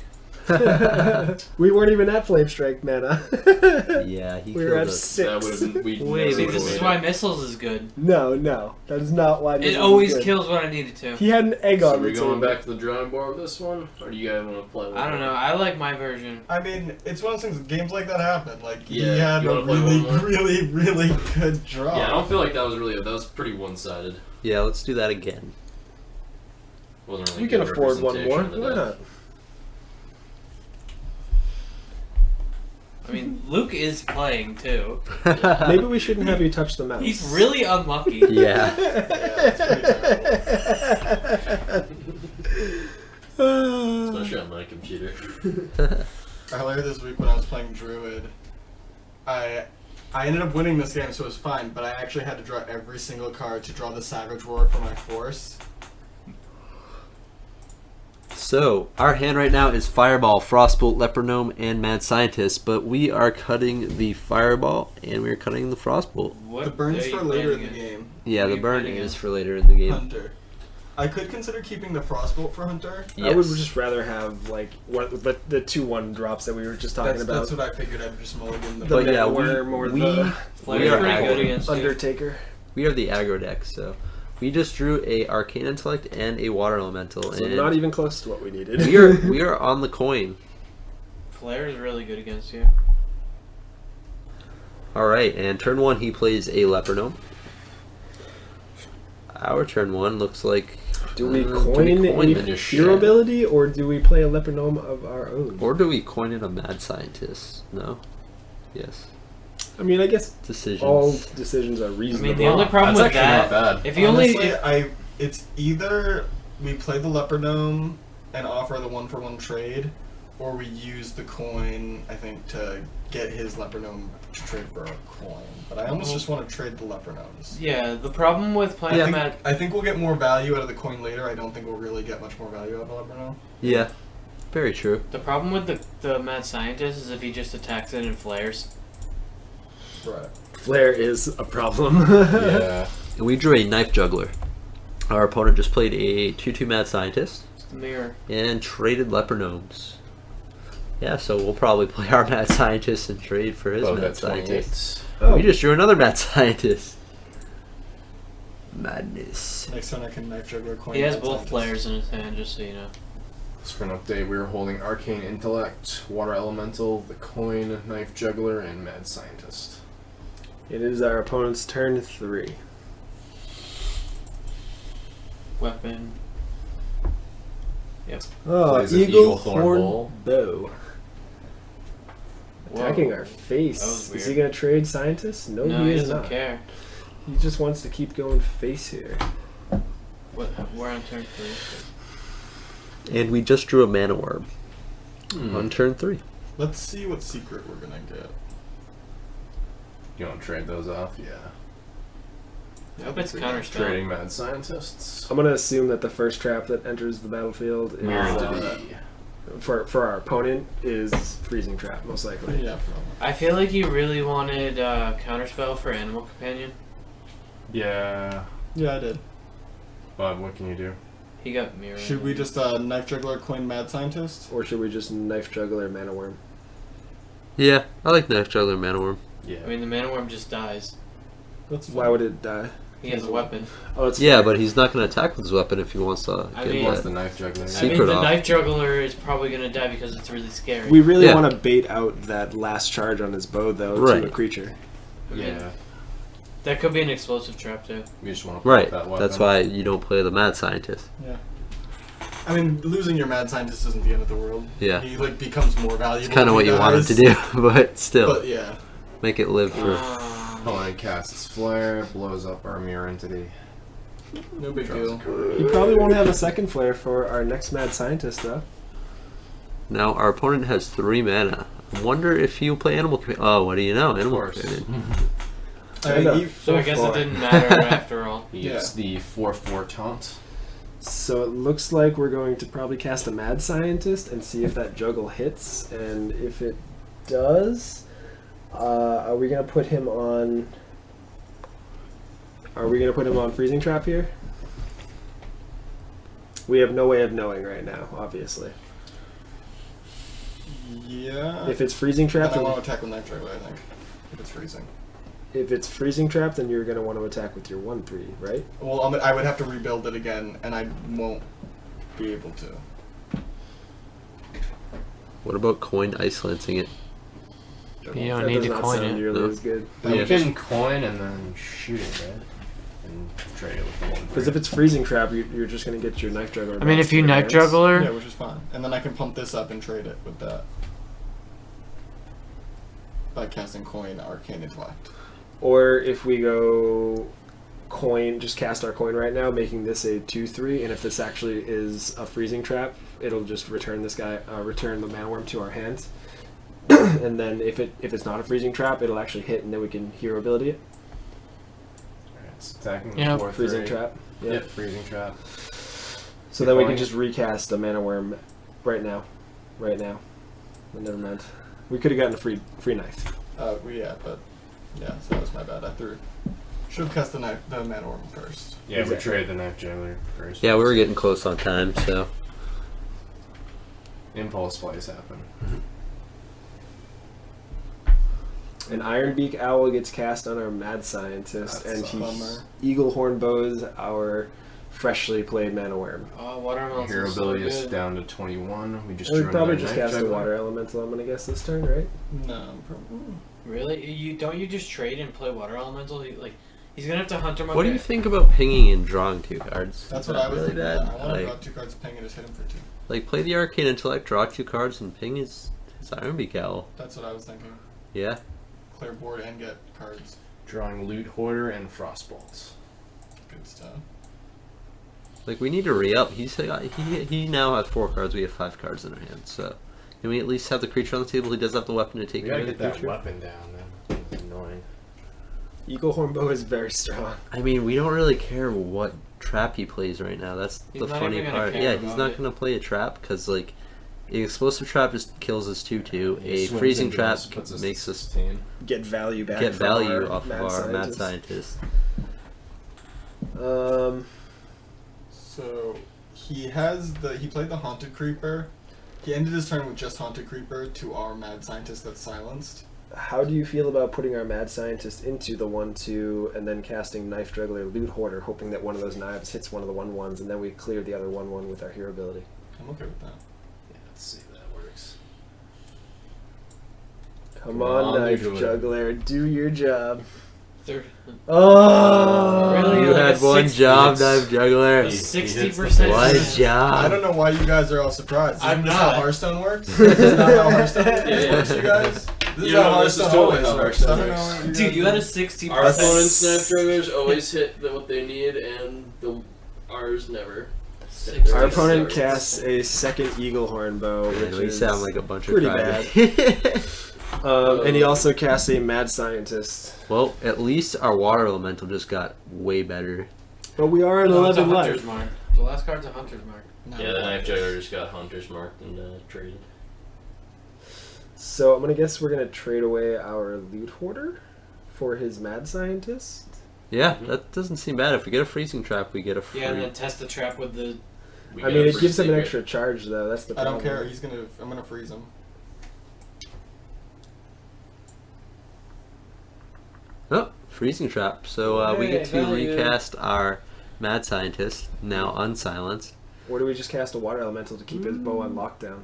We weren't even at Flame Strike mana. Yeah, he We were killed at us. 6. That would have been. Wait, See, this is why missiles is good. No, that is not why. It Missiles always is good. kills what I need it to. He had an egg So on we're the going table. back to the drawing board with this one, or do you guys want to play? One I don't more? know. I like my version. I mean, it's one of those things. Games like that happen. Like he Yeah, had you a wanna play really, one more? really good draw. Yeah, I don't feel like that was really. That was pretty one-sided. Yeah, let's do that again. Wasn't really We can good afford one more. representation of the Why deck. not? I mean, Luke is playing too. Maybe we shouldn't have you touch the mouse. He's really unlucky. Yeah. Especially on my computer. Earlier this week when I was playing Druid, I ended up winning this game, so it was fine. But I actually had to draw every single card to draw the Savage Roar for my force. So, our hand right now is Fireball, Frostbolt, Leper Gnome, and Mad Scientist, but we are cutting the Fireball, and we are cutting the Frostbolt. What The burn's are you for later in playing the again? game. Yeah, What the are you burn playing is again? for later in the game. Hunter. I could consider keeping the Frostbolt for Hunter. I would just rather have like the 2/1 drops that we were just talking about. That's what I figured. I'd just mulligan the. The But yeah, Manworm or we the Flare's are pretty good aggro. against you. Undertaker. We are the aggro deck, so we just drew a Arcane Intellect and a Water Elemental, So and not even close to what we needed. we are on the coin. Flare is really good against you. All right, and turn 1 he plays a Leper Gnome. Our turn 1 looks like. Do we do coin we a coin it? Just pure shit. ability, or do we play a Leper Gnome of our own? Or do we coin in a Mad Scientist? No. Yes. I mean, I guess Decisions. all decisions are I reasonable. mean, the only problem That's with actually that, not bad. if you Honestly, only, it's either we play the Leper Gnome and offer the 1-for-1 trade, or we use the coin, I think, to get his Leper Gnome to trade for a coin. But I almost just want to trade the Leper Gnomes. yeah, the problem with playing I think we'll get more value out of the coin later. I don't think we'll really get much more value out of the Leper Gnome. Yeah. Very true. the problem with the Mad Scientist is if he just attacks it and flares. Right. Flare is a problem. Yeah. And we drew a Knife Juggler. Our opponent just played a 2/2 Mad Scientist It's the mirror. and traded Leper Gnomes. Yeah, so we'll probably play our Mad Scientist and trade for his Oh, Mad that's Scientist. 28. Oh. We just drew another Mad Scientist. Madness. Next turn I can Knife Juggler coin. He has Mad both Scientist. flares in his hand, just so you know. So for an update, we are holding Arcane Intellect, Water Elemental, the Coin, Knife Juggler, and Mad Scientist. It is our opponent's turn 3. Weapon. Oh, Plays an Eagle Thorn Horn Bowl. Bow. Attacking Whoa. our face. That was Is he weird. going to trade Scientist? No, No, he he is doesn't not. care. He just wants to keep going face here. We're on turn 3. And we just drew a Mana Worm Hmm. on turn 3. Let's see what secret we're gonna get. You want to trade those off? Yeah. I hope it's counterspell. Trading Mad Scientists. I'm going to assume that the first trap that enters the battlefield is, Mirror Oh. Entity. for our opponent is Freezing Trap, most likely. Yeah, probably. I feel like you really wanted counterspell for Animal Companion. Yeah. Yeah, I did. But what can you do? He got mirror. Should we just Knife Juggler coin Mad Scientist? Or should we just Knife Juggler Mana Worm? Yeah, I like Knife Juggler Mana Worm. Yeah. I mean, the Mana Worm just dies. That's Why would it die? He has a weapon. Oh, it's Yeah, fair. but he's not going to attack with his weapon if he wants to I get mean- What's that. the Knife Juggler? I mean, Secret the off. Knife Juggler is probably going to die because it's really scary. We really Yeah. want to bait out that last charge on his bow, though, Right. to a creature. Yeah. That could be an explosive trap, too. We just want to Right, that weapon. that's why you don't play the Mad Scientist. Yeah. I mean, losing your Mad Scientist isn't the end of the world. Yeah. He becomes more valuable. It's kind of when what he you wanted to dies. do, but still, But yeah. make it live for... Opponent casts Flare, blows up our Mirror Entity. No big Draws a deal. card. He probably won't have a second flare for our next Mad Scientist, though. Now, our opponent has 3 mana. I wonder if he'll play Animal Companion. Oh, what do you know? Animal course. Companion. So I guess it didn't matter after all. He gets the 4/4 taunt. So it looks like we're going to probably cast a Mad Scientist and see if that juggle hits. And if it does, are we going to put him on... Are we going to put him on Freezing Trap here? We have no way of knowing right now, obviously. Yeah. If it's freezing trap, then I then want to attack with Knife Juggler, I think. If it's freezing. if it's freezing trap, then you're gonna want to attack with your 1/3, right? Well, I would have to rebuild it again, and I won't be able to. What about coin ice lancing it? You don't That need does to not coin sound it. nearly No. as good. You can coin and then shoot it, right? And trade it with the one. Because if it's freezing trap, you're just gonna get your knife juggler. I mean, back if you to your knife hands. juggler, Yeah, which is fine. And then I can pump this up and trade it with that. By casting Coin Arcane Intellect. Or if we go coin, just cast our coin right now, making this a 2/3, and if this actually is a freezing trap, it'll just return this guy, return the mana worm to our hands. And then if it's not a freezing trap, it'll actually hit, and then we can hero ability it. Alright, it's attacking Yeah, 4/3. Freezing trap. Yeah. Yep, freezing trap. So then we can Coin. just recast a mana worm right now. Right now. But never mind. We could have gotten a free knife. Yeah, but yeah, so that was my bad. I should have cast the mana worm first. Yeah, Exactly. we trade the knife juggler first. Yeah, we were getting close on time, so. Impulse plays happen. An Ironbeak Owl gets cast on our Mad Scientist, That and sucks. he Bummer. Eagle Horn Bows our freshly played Mana Worm. oh, watermelon. Hero ability is down to 21. We just We drew probably another just knife cast a juggler. Water Elemental, I'm gonna guess, this turn, right? No, probably. Really? You just trade and play water elemental? He's gonna have to hunter mode. What do you think about pinging and drawing 2 cards? That's Is what I that was really thinking. bad? Yeah, I want to draw Like, 2 cards, ping, and just hit him for 2. like, play the Arcane Intellect, draw 2 cards, and ping his Ironbeak Owl. That's what I was thinking. Yeah. Clear board and get cards. Drawing Loot Hoarder and Frostbolts. Good stuff. Like, we need to re-up. He now has 4 cards, we have 5 cards in our hands, so. Can we at least have the creature on the table? He does have the weapon to take We care gotta of get the that creature. weapon down, man. It's annoying. Eagle Horn Bow is very strong. I mean, we don't really care what trap he plays right now. That's He's the not funny even gonna part. care Yeah, he's about not it. going to play a trap because, like, an explosive trap just kills us 2/2. He A swims freezing into trap us, puts us makes to us 16. Get value back. get from value our off of our Mad Scientist. So he played the Haunted Creeper. He ended his turn with just Haunted Creeper to our Mad Scientist that's silenced. How do you feel about putting our Mad Scientist into the 1/2 and then casting Knife Juggler Loot Hoarder, hoping that one of those knives hits one of the 1/1s, and then we clear the other 1/1 with our hero ability? I'm okay with that. Yeah, let's see if that works. Come on, on, Knife you do it. Juggler, do your job. Third. Oh! Really? You Like had a one 60 job, hits. Knife Juggler. He hits the 60%. One I job. don't know why you guys are all surprised. I'm Is this not. how Hearthstone works? This is not how Hearthstone works, you guys? This is You how know, this is Hearthstone totally always how works. I Hearthstone don't know works. what you Dude, guys you had do. a 60%. Our opponent's knife drivers always hit what they need, and ours never. Our opponent casts a second Eagle Horn Bow, Man, which we is sound like a bunch of pretty crybabies. and he also casts a Mad Scientist. Well, at least our water elemental just got way better. But we are at No, it's a 11 hunter's life. mark. The last card's a hunter's mark. Yeah, the knife juggler just got hunters marked and traded. So I'm gonna guess we're gonna trade away our Loot Hoarder for his Mad Scientist. Yeah, that doesn't seem bad. If we get a freezing trap, we get a free. Yeah, and then test the trap with the. We I got mean, a it free gives him an secret. extra charge, though. That's the I problem. don't care. I'm gonna freeze him. Oh, freezing trap. So we get to Hey, value. recast our Mad Scientist, now unsilenced. Or do we just cast a Water Elemental to keep his bow on lockdown?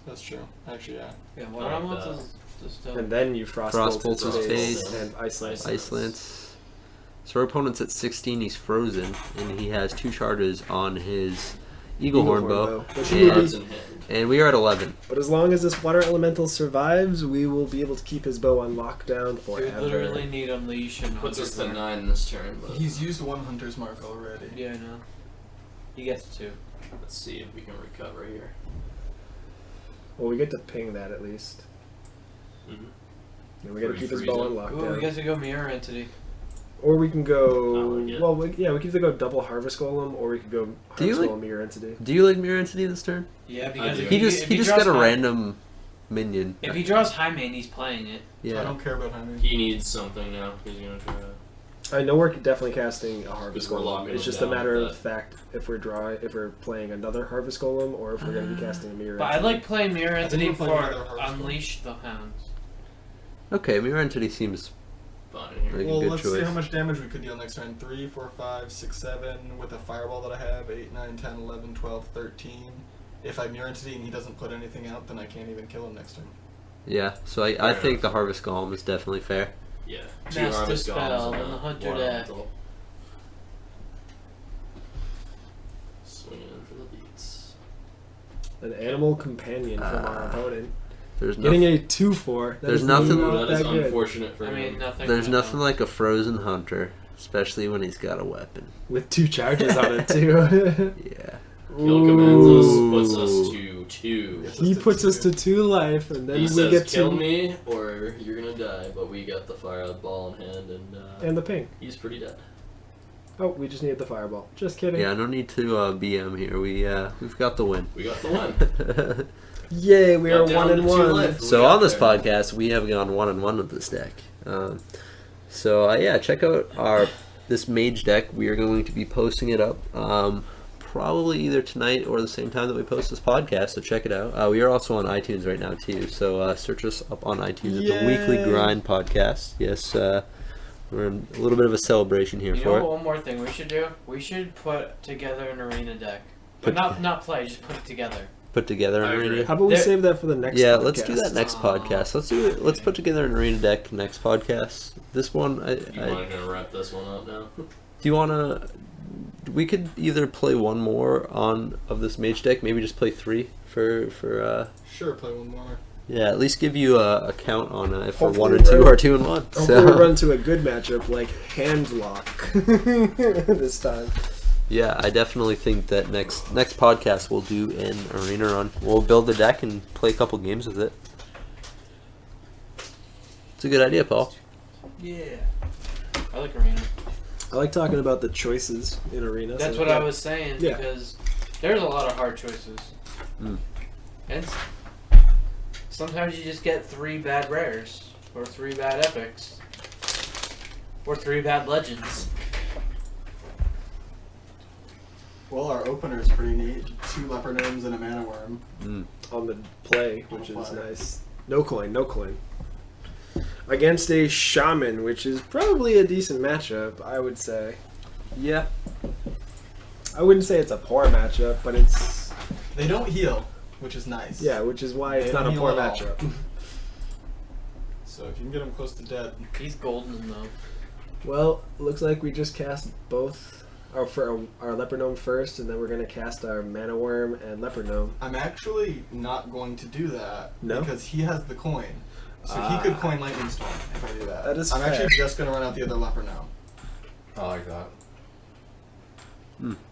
That's true. Actually, yeah. Yeah, water Like elemental that. is just. And then you Frostbolt Frostbolt his his face face. and Ice Lance. Ice Lance. So our opponent's at 16, he's frozen, and he has 2 charges on his Eagle Horn bow. Which And- will be- Cards in hand. And we are at 11. But as long as this Water Elemental survives, we will be able to keep his bow on lockdown You forever. literally need Unleash and Puts us Hunter's to Mark. 9 this turn, but He's used one Hunter's Mark already. Yeah, I know. He gets 2. let's see if we can recover here. Well, we get to ping that at least. Mm-hmm. And we got to Free keep his freeze bow it. on Ooh, lockdown. we get to go Mirror Entity. Or we can go. I like it. Well, we could either go double Harvest Golem, or we could go Do you Harvest like- Golem Mirror Entity. Do you like Mirror Entity this turn? Yeah, because do. if He just if he just draws got a high- random minion. If he draws High Main, he's playing it. I Yeah. don't care about Henry. He needs something now. He's gonna try to. I know we're definitely casting a Harvest Because we're Golem. locking It's them just a down matter with of fact if we're playing another Harvest Golem or if we're going to be casting a Mirror But I Entity. like playing Mirror I think Entity we're playing for another Harvest Golem. Unleash the Hounds. Okay, Mirror Entity seems Fine here. like Well, a good let's choice. see how much damage we could deal next turn. 3, 4, 5, 6, 7 with a Fireball that I have. 8, 9, 10, 11, 12, 13. If I Mirror Entity and he doesn't put anything out, then I can't even kill him next turn. Yeah, so I think the Harvest Golem is definitely fair. Yeah. Master Harvest Spell Golems and the Hunter one deck. elemental. Swinging in for the beats. An Animal Companion from our opponent. There's Getting nothing. a 2/4. There's nothing- Ooh, that is good. unfortunate for I mean, him. nothing. There's I nothing know. like a Frozen Hunter, especially when he's got a weapon. With 2 charges on it, too. Yeah. Kill commands us, puts us to 2. He puts us to 2 life, and then He we says, get kill 2. me or you're gonna die, but we got the fireball in hand And the ping. he's pretty dead. Oh, we just needed the fireball. Just kidding. Yeah, no need to BM here. We've got the win. We got the win. Yay, we are Got down 1 and to 2 1. life. So We got on this there. podcast, we have gone 1-1 with this deck. Yeah, check out this mage deck. We are going to be posting it up probably either tonight or the same time that we post this podcast. So check it out. We are also on iTunes right now too. So search us up on iTunes at the Weekly Yay. Grind Podcast. Yes, we're in a little bit of a celebration here You for know it. one more thing we should do? We should put together an arena deck. Put- But not play, just put it together. Put together an I agree. arena. How about we There- save that for the next Yeah, podcast? let's do that next podcast. Let's do it. Let's put together an arena deck next podcast. This one, You want to wrap this one up now? do you want to? We could either play one more of this mage deck. Maybe just play 3 for Sure, play one more. yeah. At least give you a count on if we're Hopefully 1 and 2 we're- or 2 and 1. Hopefully we So run to a good matchup like Handlock this time. yeah, I definitely think that next podcast we'll do an arena run. We'll build the deck and play a couple games with it. It's a good idea, Paul. Yeah. I like arena. I like talking about the choices in Arena. That's so what yeah. I was saying Yeah. because there's a lot of hard choices. Mm. And sometimes you just get 3 bad rares, or 3 bad epics, or 3 bad legends. Well, our opener is pretty neat. 2 leopard gnomes and a mana worm. On the play, which On is play. nice. No coin. Against a Shaman, which is probably a decent matchup, I would say. Yeah. I wouldn't say it's a poor matchup, but it's... They don't heal, which is nice. Yeah, which is why it's They not a don't poor heal at all. matchup. So if you can get them close to dead. He's golden though. Well, looks like we just cast both our Leopard Gnome first, and then we're going to cast our Mana Worm and Leopard Gnome. I'm actually not going to do that No? because he has the coin. So he could coin Lightning Storm if I do that. That is I'm fair. actually just going to run out the other leopard gnome. I like that.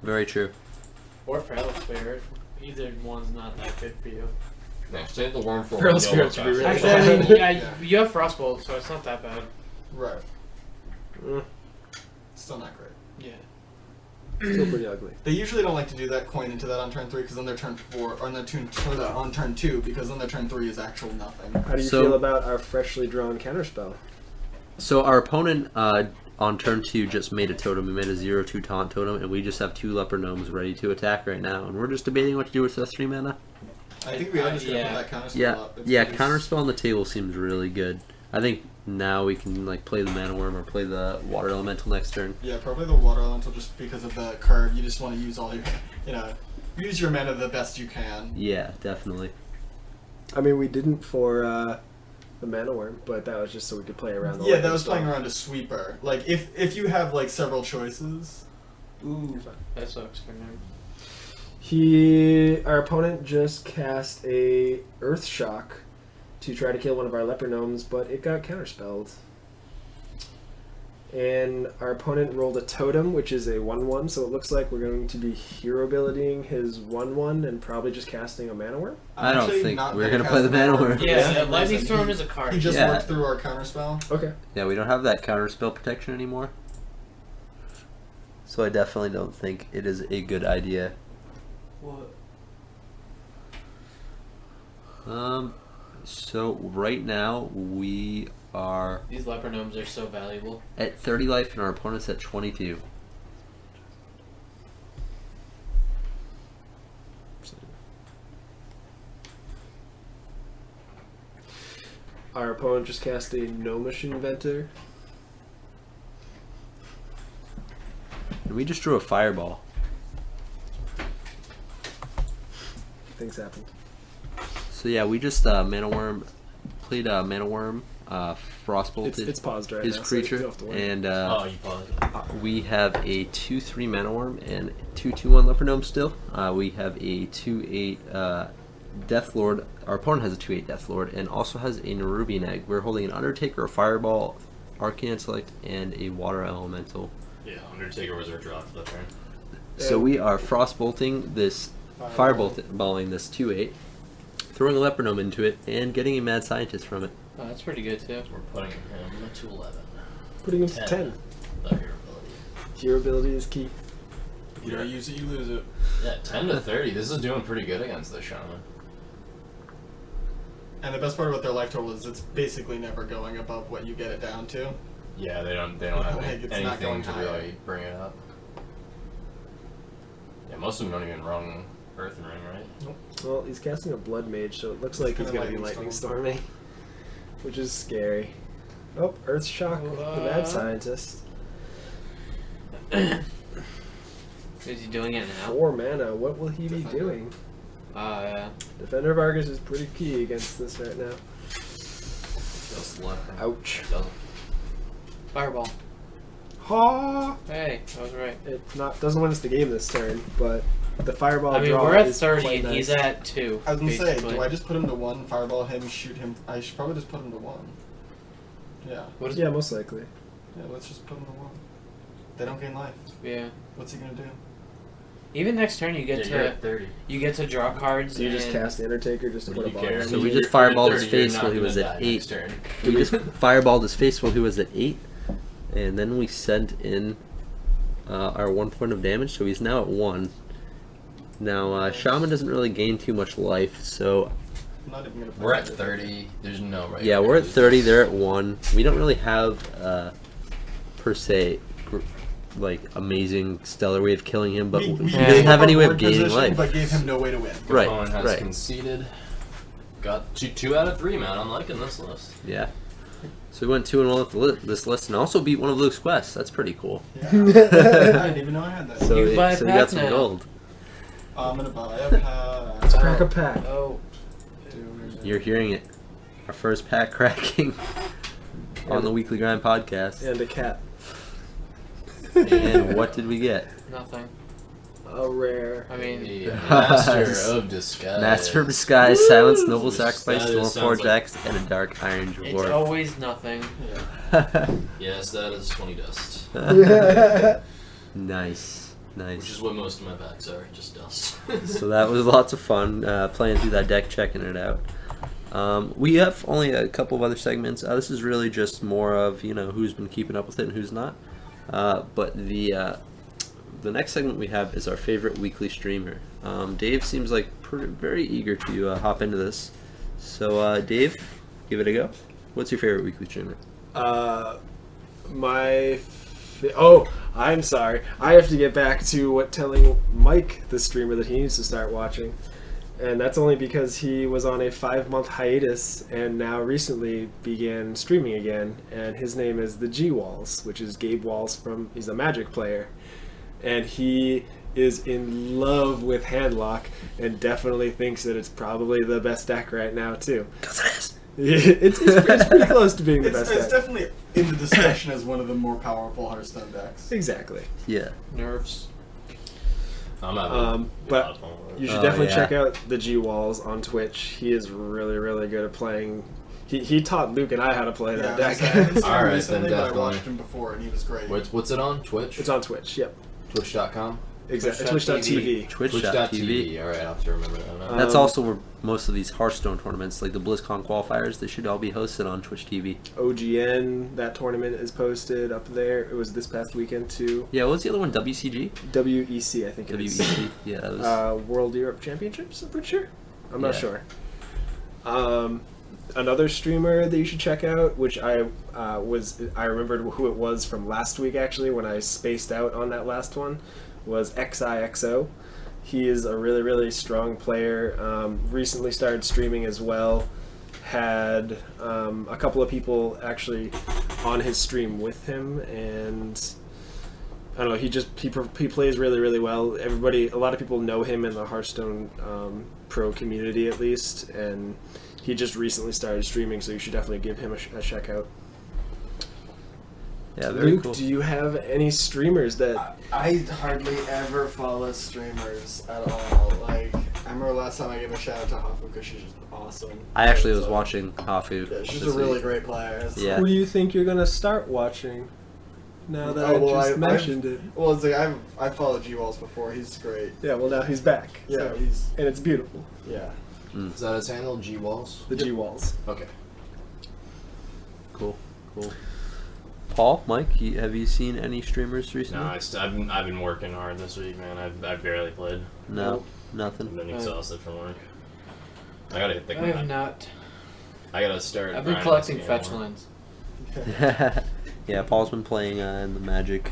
Very true. Or Feral Spirit. Either one's not that good for you. No, save the worm for Feral when Spirit yellow should be casts. really Actually, I mean, yeah, Yeah. you have Frostbolt, so it's not that bad. Right. Mm, Still not great. Yeah. still pretty ugly. They usually don't like to do that coin into that on turn 3 because then their turn 4 or on their on turn 2 because then their turn 3 is actual nothing. How do you So- feel about our freshly drawn counterspell? So our opponent on turn 2 just made a totem. He made a 0/2 taunt totem, and we just have 2 leopard gnomes ready to attack right now. And we're just debating what to do with that 3 mana. I think we are just going to Yeah. put that counterspell Yeah, up. It's yeah. pretty- Counterspell on the table seems really good. I think now we can like play the mana worm or play the water elemental next turn. Yeah, probably the water elemental just because of the curve. You just want to use all your, use your mana the best you can. Yeah, definitely. I mean, we didn't for the Mana Worm, but that was just so we could play around the Yeah, that lightning was storm. playing around a sweeper. Like if you have like several choices. Ooh, that sucks for him. Our opponent just cast a Earth Shock to try to kill one of our Leopard Gnomes, but it got counterspelled. And our opponent rolled a Totem, which is a 1/1, so it looks like we're going to be hero abilitying his 1/1 and probably just casting a Mana Worm. I don't actually think not we're gonna gonna play cast the Mana Mana Worm. for the Yeah, same Lightning reason. Storm He- is a card. He just Yeah. worked through our counterspell. Okay. Yeah, we don't have that counterspell protection anymore. So I definitely don't think it is a good idea. What? So right now we are These leper gnomes are so valuable. at 30 life and our opponent's at 22. Our opponent just cast a Gnomish Inventor. And we just drew a fireball. Things happened. So yeah, we just Mana Worm played Mana Worm, Frostbolted It's paused right his now. So you creature, don't have to worry. and Oh, you paused it. we have a 2/3 Mana Worm and 2/2/1 Leper Gnome still. We have a 2/8 Death Lord. Our opponent has a 2/8 Death Lord and also has a Nerubian Egg. We're holding an Undertaker, a Fireball, Arcane Intellect, and a Water Elemental. Yeah, Undertaker was our draw for the turn. So we are Frostbolting this, Fireballing this 2/8, throwing a Leper Gnome into it, and getting a Mad Scientist from it. Oh, that's pretty good too. We're putting him to 11. Putting him to 10. The hero ability. Hero ability is key. You don't use it, you lose it. Yeah, 10 to 30. This is doing pretty good against the Shaman. And the best part about their life total is it's basically never going above what you get it down to. Yeah, they don't have Like, it's not anything going to higher. really bring it up. Yeah, most of them don't even run Earth and Ring, right? Well, he's casting a Blood Mage, so it looks like he's kinda going to be lightning Lightning storm. Storming. Which is scary. Oh, Earth Shock, the Mad Scientist. Is he doing it now? 4 mana, what will he be Defender. doing? Yeah. Defender of Argus is pretty key against this right now. Just left. Ouch. Doesn't. Fireball. Ha! Hey, I was right. It doesn't win us the game this turn, but the Fireball I mean, draw we're at is 30 quite and he's nice. at 2. I was gonna say, basically. do I just put him to 1, fireball him, shoot him? I should probably just put him to 1. Yeah. What is Yeah, most likely. Yeah, let's just put him to 1. They don't gain life. Yeah. What's he gonna do? Even next turn, you Yeah, get you're to at 30. draw cards. So you just and- cast the Undertaker just to What put a do you ball care? in. So we You're- just fireballed you're his at 30, face you're while he not was gonna at die 8. next turn. We just fireballed his face while he was at 8, and then we sent in our 1 point of damage, so he's now at 1. Now, Shaman doesn't really gain too much life, so I'm not even gonna put We're him at to 30. There's no right. yeah, way we're to at lose 30, this. they're at 1. We don't really have, per se, like, amazing stellar way of killing him, but We he gave doesn't have up any way our of gaining position, life. But gave him no way to win. The Right, opponent has right. conceded. Got two out of 3, man. I'm liking this list. Yeah. So we went 2-1 with this list, and also beat one of Luke's quests. That's pretty cool. Yeah. I didn't even know I had that. So, You buy a so we pack got some now. gold. I'm gonna buy a pack. Let's crack a pack. Oh, You're hearing it. Our first pack cracking on the Weekly Grind podcast. And a cat. And what did we get? nothing. A rare. I mean, The Master of Disguise. Master of Disguise, Silence, Noble That Sacrifice, is- Storm sounds Forge like- Axe, and a Dark Iron it's Dwarf. always nothing. Yes, that is 20 dust. Nice, Which is nice. what most of my packs are, just dust. So that was lots of fun playing through that deck, checking it out. We have only a couple of other segments. This is really just more of who's been keeping up with it and who's not. But the next segment we have is our favorite weekly streamer. Dave seems like very eager to hop into this. So Dave, give it a go. What's your favorite weekly streamer? I'm sorry. I have to get back to telling Mike, the streamer, that he needs to start watching. And that's only because he was on a 5-month hiatus and now recently began streaming again. And his name is the G Walls, which is Gabe Walls he's a Magic player. And he is in love with Handlock and definitely thinks that it's probably the best deck right now too. Cause it is. It's pretty close to being the best It's deck. definitely in the discussion as one of the more powerful Hearthstone decks. Exactly. Yeah. Nerves. I'm having a lot But of fun with it. you should Oh, definitely yeah. check out the G Walls on Twitch. He is really, really good at playing. He taught Luke and I how to play that deck. All right, recently, then but I definitely. watched him before and he was great. What's it on? Twitch? It's on Twitch. Yep. Twitch.com? Exactly. Twitch.tv. Twitch.tv. Twitch.tv. Alright, I'll have to remember that now. That's also where most of these Hearthstone tournaments, like the BlizzCon qualifiers, they should all be hosted on Twitch TV. OGN, that tournament is posted up there. It was this past weekend too. Yeah, what was the other one? WCG? WEC, I think it is. WEC. Yeah, that was... World Europe Championships, I'm pretty sure. I'm not Yeah. sure. another streamer that you should check out, which I remembered who it was from last week actually when I spaced out on that last one, was XIXO. He is a really, really strong player. Recently started streaming as well. Had a couple of people actually on his stream with him, and I don't know. He plays really, really well. A lot of people know him in the Hearthstone pro community at least, and he just recently started streaming, so you should definitely give him a check out. Yeah, very Luke, cool. do you have any streamers that? I hardly ever follow streamers at all. Like, I remember last time I gave a shout out to Hafu because she's just awesome. I actually was So, watching Hafu. Yeah, she's this a really week. great player. So. Yeah. Who do you think you're gonna start watching? Now that I mentioned it. Well, it's like I followed G-Walls before. He's great. Yeah, well now he's back. Yeah, So, he's and it's beautiful. yeah. Is that his handle? G Walls. The G Walls. Okay. Cool. Paul, Mike, have you seen any streamers recently? No, I've been working hard this week, man. I've barely played. No, I've nothing. been exhausted from work. I gotta hit the I have grind. not. I gotta start. I've been grinding collecting this game fetch more. lands. Yeah, Paul's been playing in the Magic.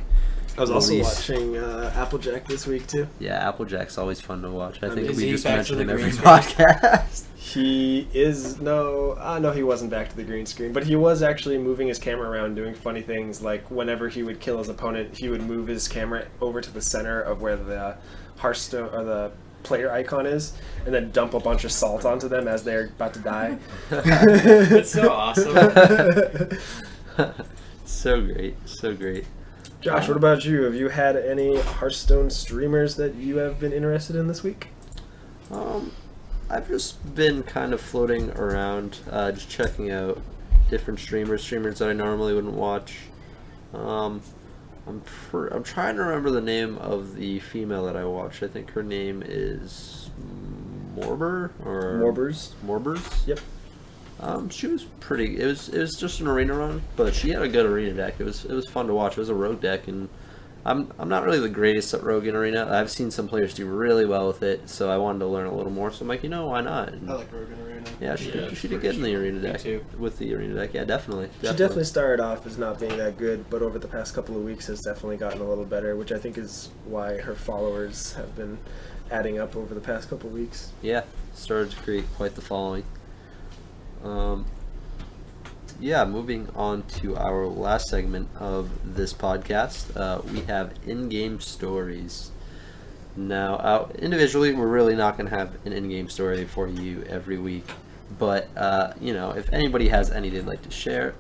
I was also Release. watching Applejack this week too. Yeah, Applejack's always fun to watch. I think Is we he just back to mentioned the him every green podcast. He is no, he wasn't back to the green screen, but he was actually moving his camera around, doing funny things. Like whenever he would kill his opponent, he would move his camera over to the center of where the Hearthstone or the player icon is, and then dump a bunch of salt onto them as they're about to die. That's so awesome. So great. Josh, what about you? Have you had any Hearthstone streamers that you have been interested in this week? I've just been kind of floating around, just checking out different streamers that I normally wouldn't watch. I'm trying to remember the name of the female that I watched. I think her name is Morbers. Morbers. Yep. She was pretty. It was just an arena run, but she had a good arena deck. It was fun to watch. It was a rogue deck, and I'm not really the greatest at rogue in arena. I've seen some players do really well with it, so I wanted to learn a little more. So I'm like, why not? And I like Rogan Arena. yeah, she Yeah, did good in the arena Me deck. too. With the arena deck, yeah, definitely. She definitely started off as not being that good, but over the past couple of weeks has definitely gotten a little better, which I think is why her followers have been adding up over the past couple of weeks. Yeah, started to create quite the following. Yeah, moving on to our last segment of this podcast, we have in-game stories. Now, individually, we're really not going to have an in-game story for you every week, but, if anybody has any they'd like to share,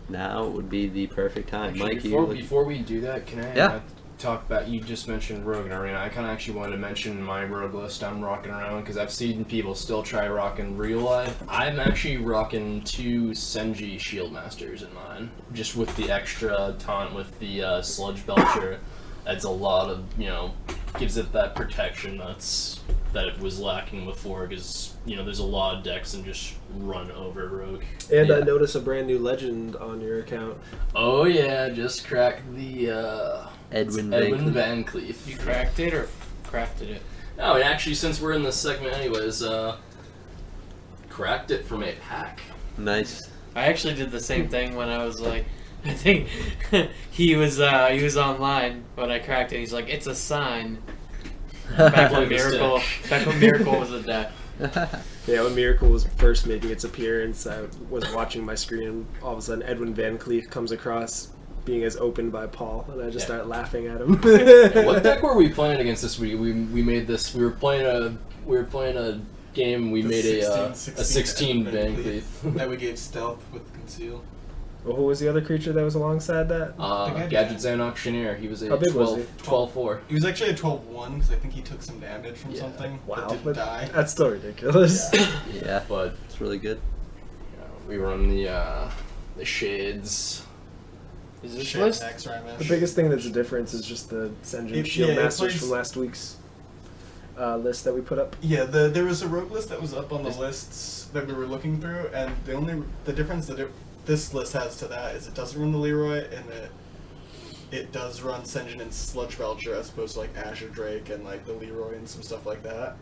now would be the perfect time. Actually, Mike, before we do that, can I Yeah. talk about? You just mentioned Rogue and Arena. I kind of actually wanted to mention my Rogue list I'm rocking around because I've seen people still try rocking real life. I'm actually rocking 2 Senji Shield Masters in mine, just with the extra taunt with the Sludge Belcher. Adds a lot of gives it that protection that it was lacking before because there's a lot of decks and just run over Rogue. And I Yeah. noticed a brand new legend on your account. Oh yeah, just cracked the Edwin Van Cleef. You cracked it or crafted it? Oh, and actually, since we're in this segment anyways, cracked it from a pack. Nice. I actually did the same thing when I was like, I think he was online when I cracked it. He's like, it's a sign. Back when Miracle was a deck. Yeah, when Miracle was first making its appearance, I was watching my screen, and all of a sudden Edwin Van Cleef comes across being as opened by Paul, and I just started laughing at him. What deck were we playing against this week? We made this. We were playing a game. We made a 16 Van Cleef. that we gave stealth with conceal. Well, who was the other creature that was alongside that? Gadget Zan Auctioneer. He was a How big was he? 12-4. He was actually a 12-1 because I think he took some damage from Yeah. something. Wow, But didn't but die. that's still ridiculous. Yeah, But it's really good. we run the shades. Is this Shit, list? X-Ray The biggest thing that's a difference is just the Senjin Shield it Masters plays- from last week's list that we put up. Yeah, there was a rogue list that was up on the lists that we were looking through, and the difference that this list has to that is it doesn't run the Leroy, and it does run Senjin and Sludge Belcher as opposed to like Azure Drake and like the Leroy and some stuff like that.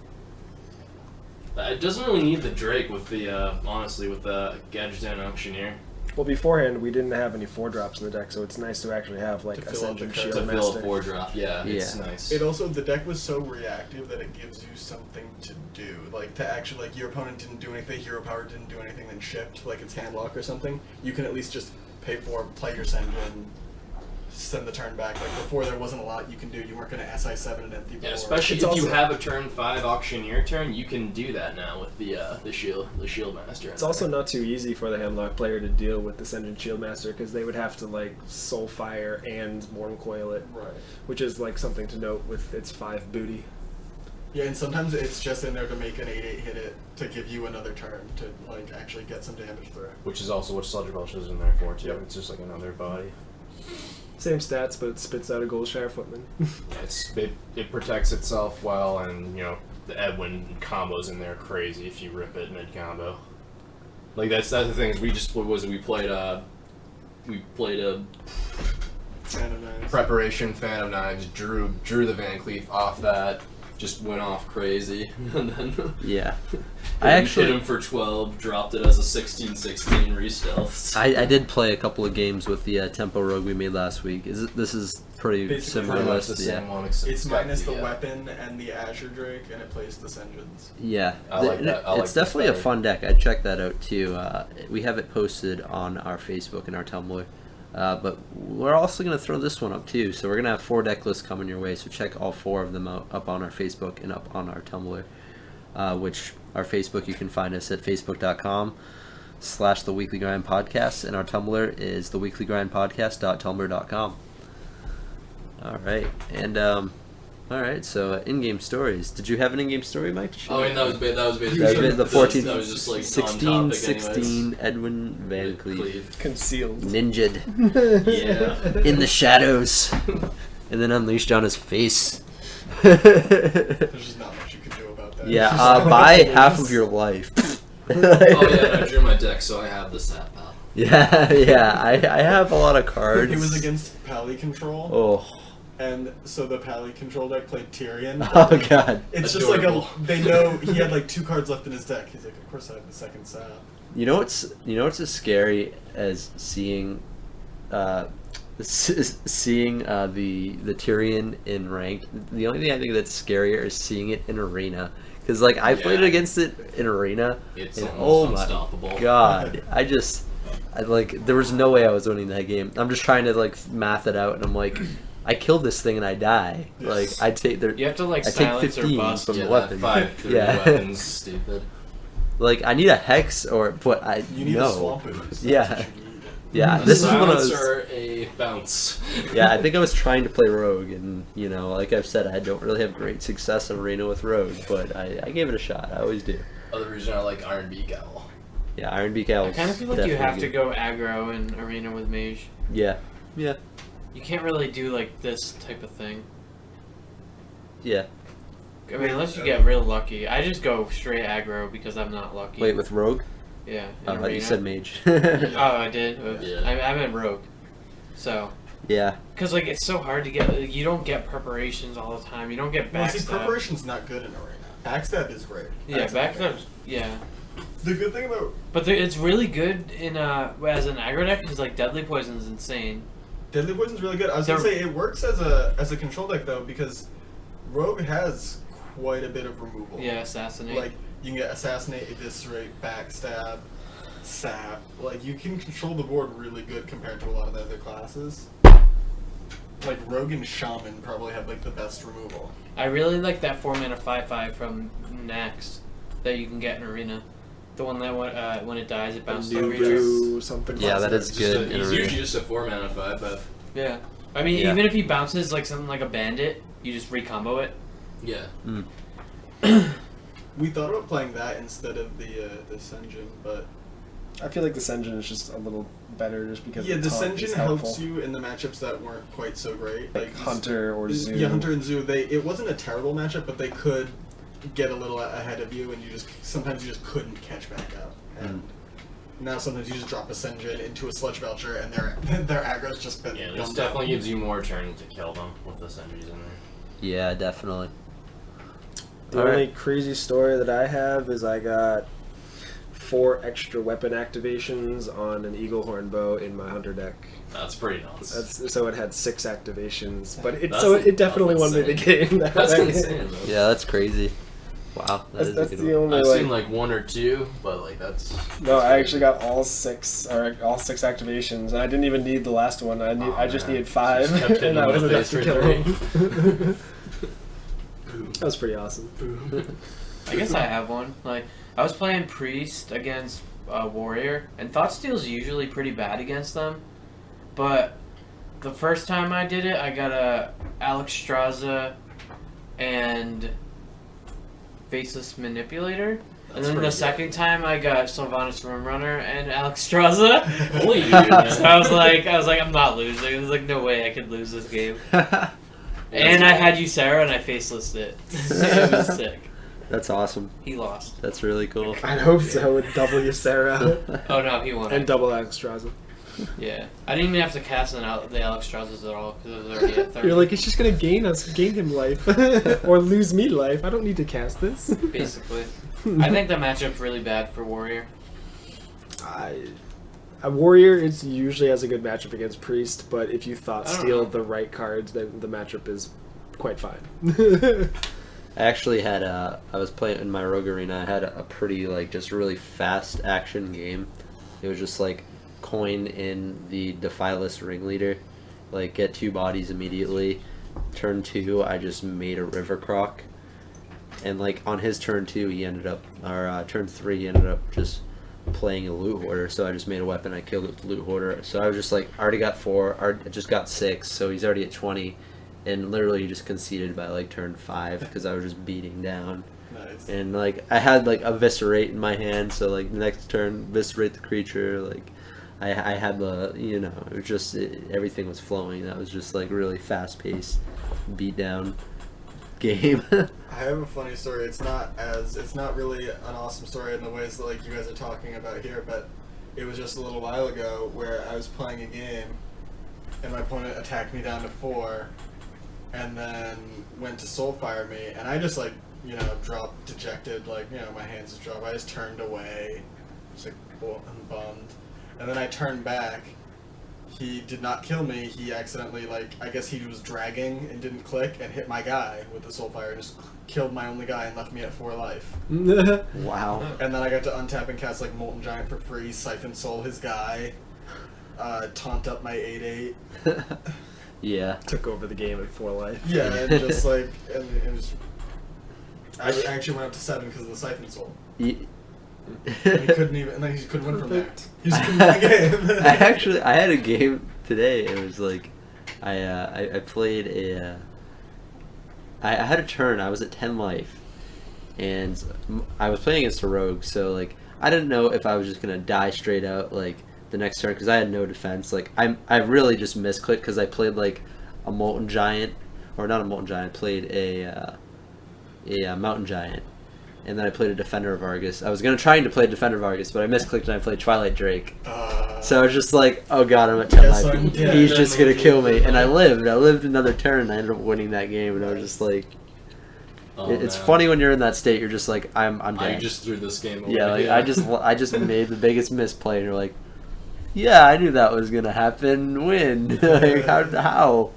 It doesn't really need the Drake with the, honestly, with the Gadgetzan Auctioneer. Well, beforehand, we didn't have any 4-drops in the deck, so it's nice to actually have, like, To fill out the Ascension card. Shield To fill a Master. 4-drop, yeah, it's Yeah. nice. It also, the deck was so reactive that it gives you something to do. Like, to actually, like, your opponent didn't do anything, hero power didn't do anything, then shipped, like it's handlock or something. You can at least just pay for, play your Senjin, send the turn back. Like, before there wasn't a lot you can do. You weren't going to SI7 an empty board. Yeah, especially It's if you also- have a turn 5 Auctioneer turn, you can do that now with the Shield Master. It's also not too easy for the Hemlock player to deal with the Ascension Shield Master, because they would have to, like, Soulfire and Mortal Coil it, Right. which is, like, something to note with its 5 booty. Yeah, and sometimes it's just in there to make an 8/8 hit it to give you another turn to, like, actually get some damage through. Which is also what Sludge Belch is in there for too. Yep. It's just like another body. Same stats, but it spits out a Goldshire Footman. It protects itself well, and you know the Edwin combos in there crazy if you rip it mid combo. Like that's the thing is we played a Fan of Knives. preparation Phantom Knives, drew the Van Cleef off that, just went off crazy, and then Yeah. I actually hit him for 12, dropped it as a 16-16 re-stealth. I did play a couple of games with the Tempo Rogue we made last week. This is pretty Basically similar Pretty much list. the Yeah. same one, except It's got minus the the, weapon and the Azure Drake, and it plays the Senjins. Yeah, I like that. I like it's this definitely a better. fun deck. I'd check that out too. We have it posted on our Facebook and our Tumblr. But we're also going to throw this one up too. So we're going to have 4 deck lists coming your way. So check all 4 of them out up on our Facebook and up on our Tumblr. Which our Facebook, you can find us at facebook.com/The Weekly Grind Podcast. And our Tumblr is theweeklygrindpodcast.tumblr.com. All right. And all right. So in-game stories. Did you have an in-game story, Mike? To share? Oh, and that was basically That was the 14, That was just like 16, 16, 16 Edwin Van Cleef. Concealed. Ninja'd Yeah. in the shadows and then unleashed on his face. There's just not much you can do about that. Yeah, It's just buy like- half of your life. Oh yeah, I drew my deck, so I have the stat pal. Yeah, I have a lot of cards. It was against Pally Control, Oh, and so the Pally Control deck played Tyrion. oh god. It's Adorable. just like they know he had like 2 cards left in his deck. He's like, of course I have the second sap. You know what's as scary as seeing seeing the Tyrion in ranked. The only thing I think that's scarier is seeing it in arena. Because like I played it Yeah. against it in arena, It's and almost oh my unstoppable. god, I like there was no way I was winning that game. I'm just trying to like math it out, and I'm like, I kill this thing and I die. Yes. Like I take You have to like I take silence or 15 bust. from Yeah, the that weapon. 5/3 Yeah. weapon's stupid. Like I need a hex but I You need no. a swamp boost. Yeah. That's what you need. Yeah, A this is when I silence was. or a bounce. Yeah, I think I was trying to play Rogue, and like I've said, I don't really have great success in arena with Rogue, but I gave it a shot. I always do. Other reason I like Iron Beak Owl. Yeah, Iron Beak Owl. I kind of feel like you have to go aggro in arena with mage. Yeah, You can't really do like this type of thing. yeah. I mean, unless you get real lucky. I just go straight aggro because I'm not lucky. Wait, with Rogue? Yeah. In Oh, arena. you said Mage. Oh, I did. Oops. Yeah. I meant rogue. So, Yeah. because like it's so hard to get. You don't get preparations all the time. You don't get Well, see, backstab. preparation's not good in arena. Backstab is great. Yeah, That's the thing. backstab's yeah. The good thing about But it's really good in as an aggro deck because like deadly poison's insane. Deadly Poison's really good. I was gonna say it works as a control deck though because Rogue has quite a bit of removal. Yeah, assassinate. Like you can get assassinate, eviscerate, backstab, sap. Like you can control the board really good compared to a lot of the other classes. Like Rogue and Shaman probably have like the best removal. I really like that 4-mana 5/5 from Next that you can get in arena. The one that when it dies, it bounces the creature. New something. Yeah, that is Just good. in he's arena. usually just a 4-mana 5/5. Yeah. I mean, Yeah. even if he bounces like something like a bandit, you just recombo it. Yeah. We thought about playing that instead of the Senjin, but I feel like the Senjin is just a little better just because yeah, the taunt is Senjin helpful. helps you in the matchups that weren't quite so great. Like Hunter or Zoo. Yeah, Hunter and Zoo. It wasn't a terrible matchup, but they could get a little ahead of you, and sometimes you just couldn't catch back up. And now sometimes you just drop a Senjin into a Sludge Belcher, and their aggro's just been Yeah, this dumped definitely out. gives you more turn to kill them with the Sentries in there. Yeah, definitely. The only crazy story that I have is I got 4 extra weapon activations on an eagle horn bow in my hunter deck. That's pretty nuts. So it had 6 activations, but it That's definitely won me the game. That's insane, though. Yeah, that's crazy. Wow, That's a good the one. only. I've like, seen like 1 or 2, but like that's. No, I actually got all 6 activations, and I didn't even need the last one. I just needed 5, Just kept and that was hitting enough him to in the kill face him. That was pretty awesome. I guess I have one. Like, I was playing Priest against Warrior, and Thoughtsteal's usually pretty bad against them, but the first time I did it, I got a Alex Straza and Faceless Manipulator. And then the second time I got Sylvanas Rimrunner and Alex Straza. Holy dude, So I was like, I'm not losing. There's like no way I could lose this game. And I had Ysera and I facelessed it. It was sick. That's awesome. He lost. That's really cool. I'd hope so with double Ysera Oh no, he won. and double Alexstrasza. Yeah. I didn't even have to cast the Alex Strazas at all because it was already at 30. You're like, it's just gonna gain him life, or lose me life. I don't need to cast this. Basically. I think the matchup's really bad for Warrior. A Warrior is usually has a good matchup against Priest, but if you thought I don't steal know. the right cards, then the matchup is quite fine. I actually had I was playing in my Rogue Arena. I had a pretty like just really fast action game. It was just like coin in the Defileless Ringleader, like get 2 bodies immediately. Turn 2, I just made a River Croc, and like on his turn 2, he ended up, or turn 3, he ended up just playing a Loot Hoarder. So I just made a weapon. I killed it with the Loot Hoarder. So I was just like, I already got 4. I just got 6. So he's already at 20. And literally just conceded by like turn 5 because I was just beating down. Nice. And like I had like Eviscerate in my hand, so like the next turn Eviscerate the creature. Like I had the, you know, it was just everything was flowing. That was just like really fast paced beat down game. I have a funny story. It's not really an awesome story in the ways that like you guys are talking about here, but it was just a little while ago where I was playing a game and my opponent attacked me down to 4 and then went to Soulfire me, and I just like, you know, dropped dejected, like, you know, my hands just dropped. I just turned away, just like bummed. And then I turned back. He did not kill me. He accidentally, like, I guess he was dragging and didn't click and hit my guy with the Soulfire and just killed my only guy and left me at 4 life. Wow. And then I got to untap and cast like Molten Giant for free, Siphon Soul his guy, taunt up my 8/8. Yeah. Took over the game at 4 life. Yeah, and just like, and just, I actually went up to 7 because of the Siphon Soul. And he couldn't even, and then he couldn't win from there. He just couldn't win the game. I had a game today. It was like, I played I had a turn. I was at 10 life, and I was playing against a rogue. So like, I didn't know if I was just gonna die straight out like the next turn because I had no defense. Like I really just misclicked because I played like a Molten Giant, or not a Molten Giant. Played a Mountain Giant. And then I played a Defender of Argus. I was going to try to play Defender of Argus, but I misclicked and I played Twilight Drake. So I was just like, oh god, I'm at 10 Yes, life. I'm dead. He's just going to kill me. And I lived. I lived another turn and I ended up winning that game. And I was just like, it's funny when you're in that state. You're just like, I'm dead. I just threw this game away. Yeah, like, I just made the biggest misplay. And you're like, yeah, I knew that was going to happen. Win. Like, how?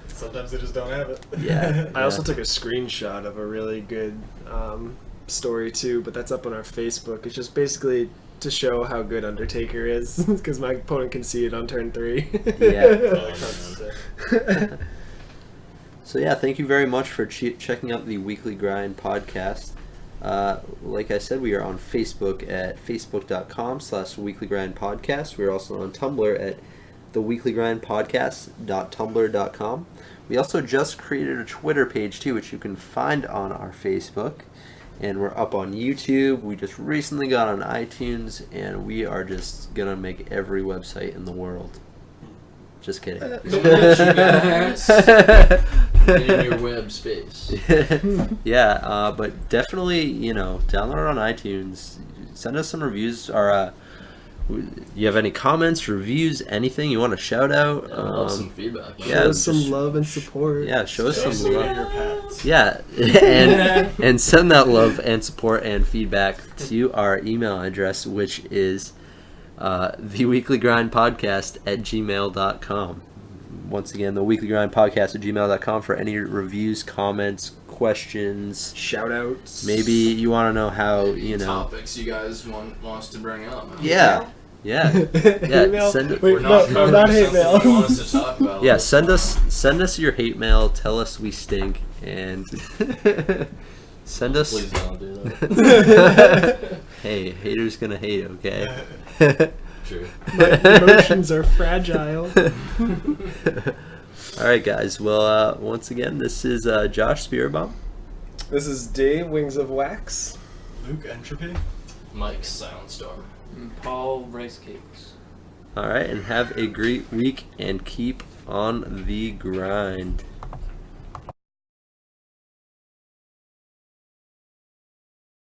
Sometimes they just don't have it. Yeah. I also took a screenshot of a really good story too, but that's up on our Facebook. It's just basically to show how good Undertaker is, because my opponent conceded on turn 3. Yeah. So yeah, thank you very much for checking out the Weekly Grind podcast. Like I said, we are on Facebook at facebook.com/weeklygrindpodcast. We're also on Tumblr at theweeklygrindpodcast.tumblr.com. We also just created a Twitter page too, which you can find on our Facebook. And we're up on YouTube. We just recently got on iTunes, and we are just gonna make every website in the world. Just kidding. In your web space. Yeah, but definitely, download it on iTunes. Send us some reviews, or You have any comments, reviews, anything you want to shout out? I love some feedback. yeah, Show us some just- love and support. Yeah, show us some Your love. pets. Yeah, and send that love and support and feedback to our email address, which is theweeklygrindpodcast@gmail.com. Once again, theweeklygrindpodcast@gmail.com for any reviews, comments, questions. Shout outs. Maybe you want to know how, Any you know. topics you guys want us to bring up? Yeah. Yeah. Email? Send it. Wait, We're not no, not hate something mail. you want us to talk about. Yeah, send us your hate mail. Tell us we stink, and send us. Please don't do that. Hey, haters gonna hate. Okay. True. My emotions are fragile. All right, guys. Well, once again, this is Josh SpiritBomb. This is D, Wings of Wax. Luke, Entropy. Mike's SilentStorm. Paul Ricecakes. All right, and have a great week and keep on the grind.